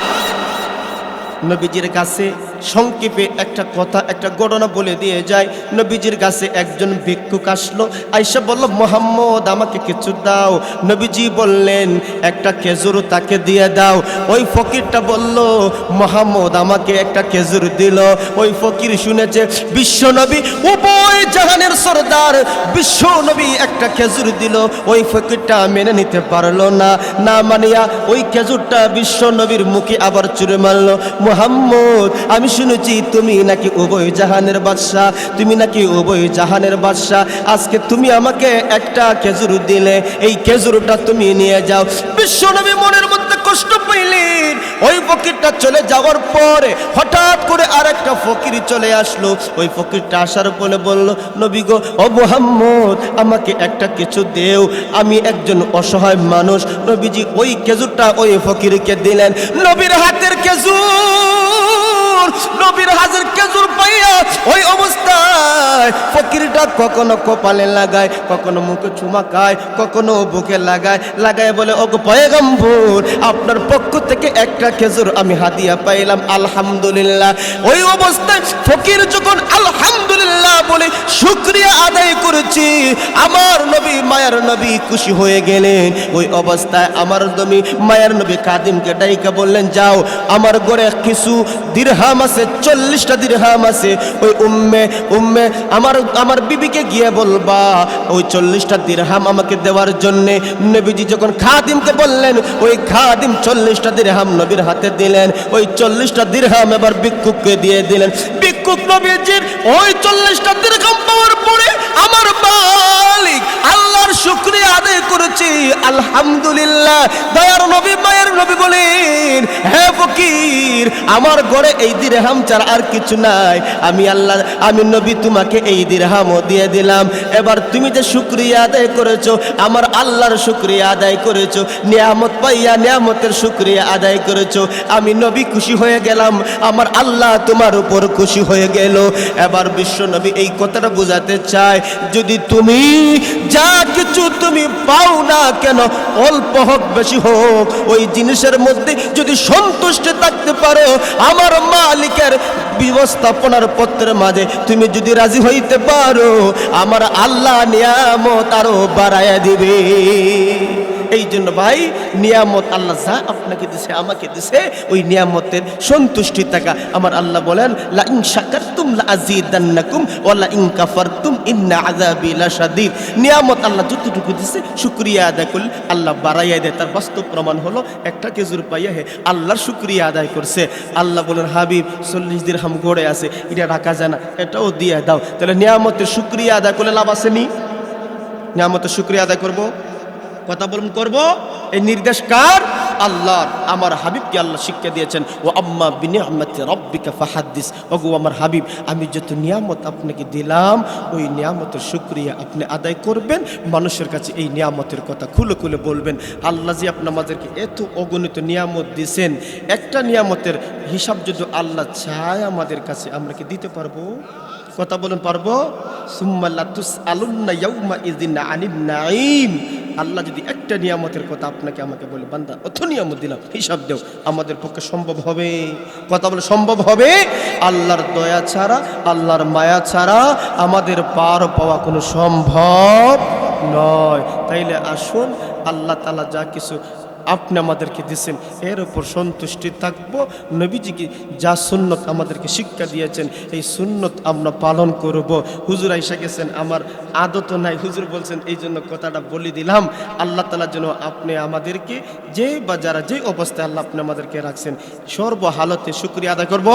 S1: নবীজির কাছে সংক্ষেপে একটা কথা, একটা ঘটনা বলে দিয়ে যায়। নবীজির কাছে একজন ভিক্ষুক আসলো, আয়েশা বলল, মুহাম্মদ আমাকে কিছু দাও। নবীজি বললেন, একটা খেজুর তাকে দিয়ে দাও। ওই ফকিরটা বলল, মুহাম্মদ আমাকে একটা খেজুর দিল। ওই ফকির শুনেছে বিশ্ব নবী উভয় জাহানের সরদার, বিশ্ব নবী একটা খেজুর দিল। ওই ফকিরটা মেনে নিতে পারলো না, না মানিয়া ওই খেজুরটা বিশ্ব নবীর মুখে আবার ছুঁড়ে মারলো। মুহাম্মদ, আমি শুনেছি তুমি নাকি উভয় জাহানের বাদশা, তুমি নাকি উভয় জাহানের বাদশা, আজকে তুমি আমাকে একটা খেজুর দিলে, এই খেজুরটা তুমি নিয়ে যাও। বিশ্ব নবী মনের মধ্যে কষ্ট পাইলেন। ওই ফকিরটা চলে যাওয়ার পরে হঠাৎ করে আরেকটা ফকির চলে আসলো। ওই ফকিরটা আসার পরে বলল, নবী গো, ও মুহাম্মদ আমাকে একটা কিছু দেও, আমি একজন অসহায় মানুষ। নবীজি ওই খেজুরটা ওই ফকিরকে দিলেন। নবীর হাতের খেজুর, নবীর হাতের খেজুর পাইয়া ওই অবস্থায় ফকিরটা কখনো কপালে লাগায়, কখনো মুখে চুমা খায়, কখনো বুকে লাগায়, লাগায় বলে, ওগো পয়গম্বর, আপনার পক্ষ থেকে একটা খেজুর আমি হাদিয়া পাইলাম, আলহামদুলিল্লাহ। ওই অবস্থায় ফকির যখন আলহামদুলিল্লাহ বলে শুকরিয়া আদায় করেছি, আমার নবী মায়ার নবী খুশি হয়ে গেলেন। ওই অবস্থায় আমার নবী মায়ার নবী খাদিমকে ডাইকা বললেন, যাও আমার ঘরে কিছু দিরহাম আছে, 40টা দিরহাম আছে, ওই উম্মে আমার বিবিকে গিয়ে বলবা ওই 40টা দিরহাম আমাকে দেওয়ার জন্যে। নবীজি যখন খাদিমকে বললেন, ওই খাদিম 40টা দিরহাম নবীর হাতে দিলেন। ওই 40টা দিরহাম এবার ভিক্ষুককে দিয়ে দিলেন। ভিক্ষুক নবীজির ওই 40টা দিরহাম পাওয়ার পরে আমার মালিক আল্লাহর শুকরিয়া আদায় করেছি আলহামদুলিল্লাহ। দয়ার নবী মায়ের নবী বলেন, হে ফকির, আমার ঘরে এই দিরহাম ছাড়া আর কিছু নাই। আমি আল্লাহ, আমি নবী তোমাকে এই দিরহামও দিয়ে দিলাম। এবার তুমি যে শুকরিয়া আদায় করেছো, আমার আল্লাহর শুকরিয়া আদায় করেছো, নিয়ামত পাইয়া নিয়ামতের শুকরিয়া আদায় করেছো, আমি নবী খুশি হয়ে গেলাম, আমার আল্লাহ তোমার উপর খুশি হয়ে গেল। এবার বিশ্ব নবী এই কথাটা বোঝাতে চায়, যদি তুমি যা কিছু তুমি পাও না কেন, অল্প হোক বেশি হোক, ওই জিনিসের মধ্যে যদি সন্তুষ্ট থাকতে পারো, আমার মালিকের ব্যবস্থাপনার পত্রের মাঝে তুমি যদি রাজি হইতে পারো, আমার আল্লাহ নিয়ামত আরো বাড়ায়া দিবে। এই জন্য ভাই, নিয়ামত আল্লাহ যা আপনাকে দিছে, আমাকে দিছে, ওই নিয়ামতের সন্তুষ্টি থাকা। আমার আল্লাহ বলেন, লা ইন শাকারতুম লা আযীদান্নাকুম ওয়া লা ইন কাফারতুম ইন্না আযাবি লাশাদীদ। নিয়ামত আল্লাহ যতটুকু দিছে শুকরিয়া আদায় করলে আল্লাহ বাড়াইয়া দেয়। তার বাস্তব প্রমাণ হলো, একটা খেজুর পাইয়া হে আল্লাহর শুকরিয়া আদায় করছে। আল্লাহ বলেন, হাবিব 40 দিরহাম গড়ে আছে, এটা রাখা যায় না, এটাও দিয়ে দাও। তাহলে নিয়ামতের শুকরিয়া আদায় করলে লাভ আসেনি? নিয়ামতের শুকরিয়া আদায় করবো, কথা বলুন, করব। এই নির্দেশ কার? আল্লাহর। আমার হাবিবকে আল্লাহ শিক্ষা দিয়েছেন, ও আম্মা বিনিআমাতি রাব্বিকা ফাহাদ্দিস। ওগো আমার হাবিব, আমি যত নিয়ামত আপনাকে দিলাম, ওই নিয়ামতের শুকরিয়া আপনি আদায় করবেন, মানুষের কাছে এই নিয়ামতের কথা খুলে খুলে বলবেন। আল্লাহ যে আপনাদেরকে এত অগণিত নিয়ামত দিয়েছেন, একটা নিয়ামতের হিসাব যদি আল্লাহ চায় আমাদের কাছে, আমরা কি দিতে পারবো? কথা বলুন, পারবো? সুম্মা লা তুসআলুন্না ইয়াউমা ইযিন আনিন নাঈম। আল্লাহ যদি একটা নিয়ামতের কথা আপনাকে আমাকে বলে, বান্দা অত নিয়ামত দিলাম, হিসাব দেও, আমাদের পক্ষে সম্ভব হবে? কথা বলে সম্ভব হবে? আল্লাহর দয়া ছাড়া, আল্লাহর মায়া ছাড়া আমাদের পার পাওয়া কোনো সম্ভব নয়। তাইলে আসুন, আল্লাহ তাআলা যা কিছু আপনি আমাদেরকে দিয়েছেন এর উপর সন্তুষ্টি থাকবো। নবীজিকে যা সুন্নত আমাদেরকে শিক্ষা দিয়েছেন, এই সুন্নত আমরা পালন করব। হুজুর আইসা গেছেন, আমার আদত নাই, হুজুর বলছেন, এই জন্য কথাটা বলে দিলাম। আল্লাহ তাআলার জন্য আপনি আমাদেরকে যে বা যারা যে অবস্থায় আল্লাহ আপনি আমাদেরকে রাখছেন, সর্ব হালতে শুকরিয়া আদায় করব।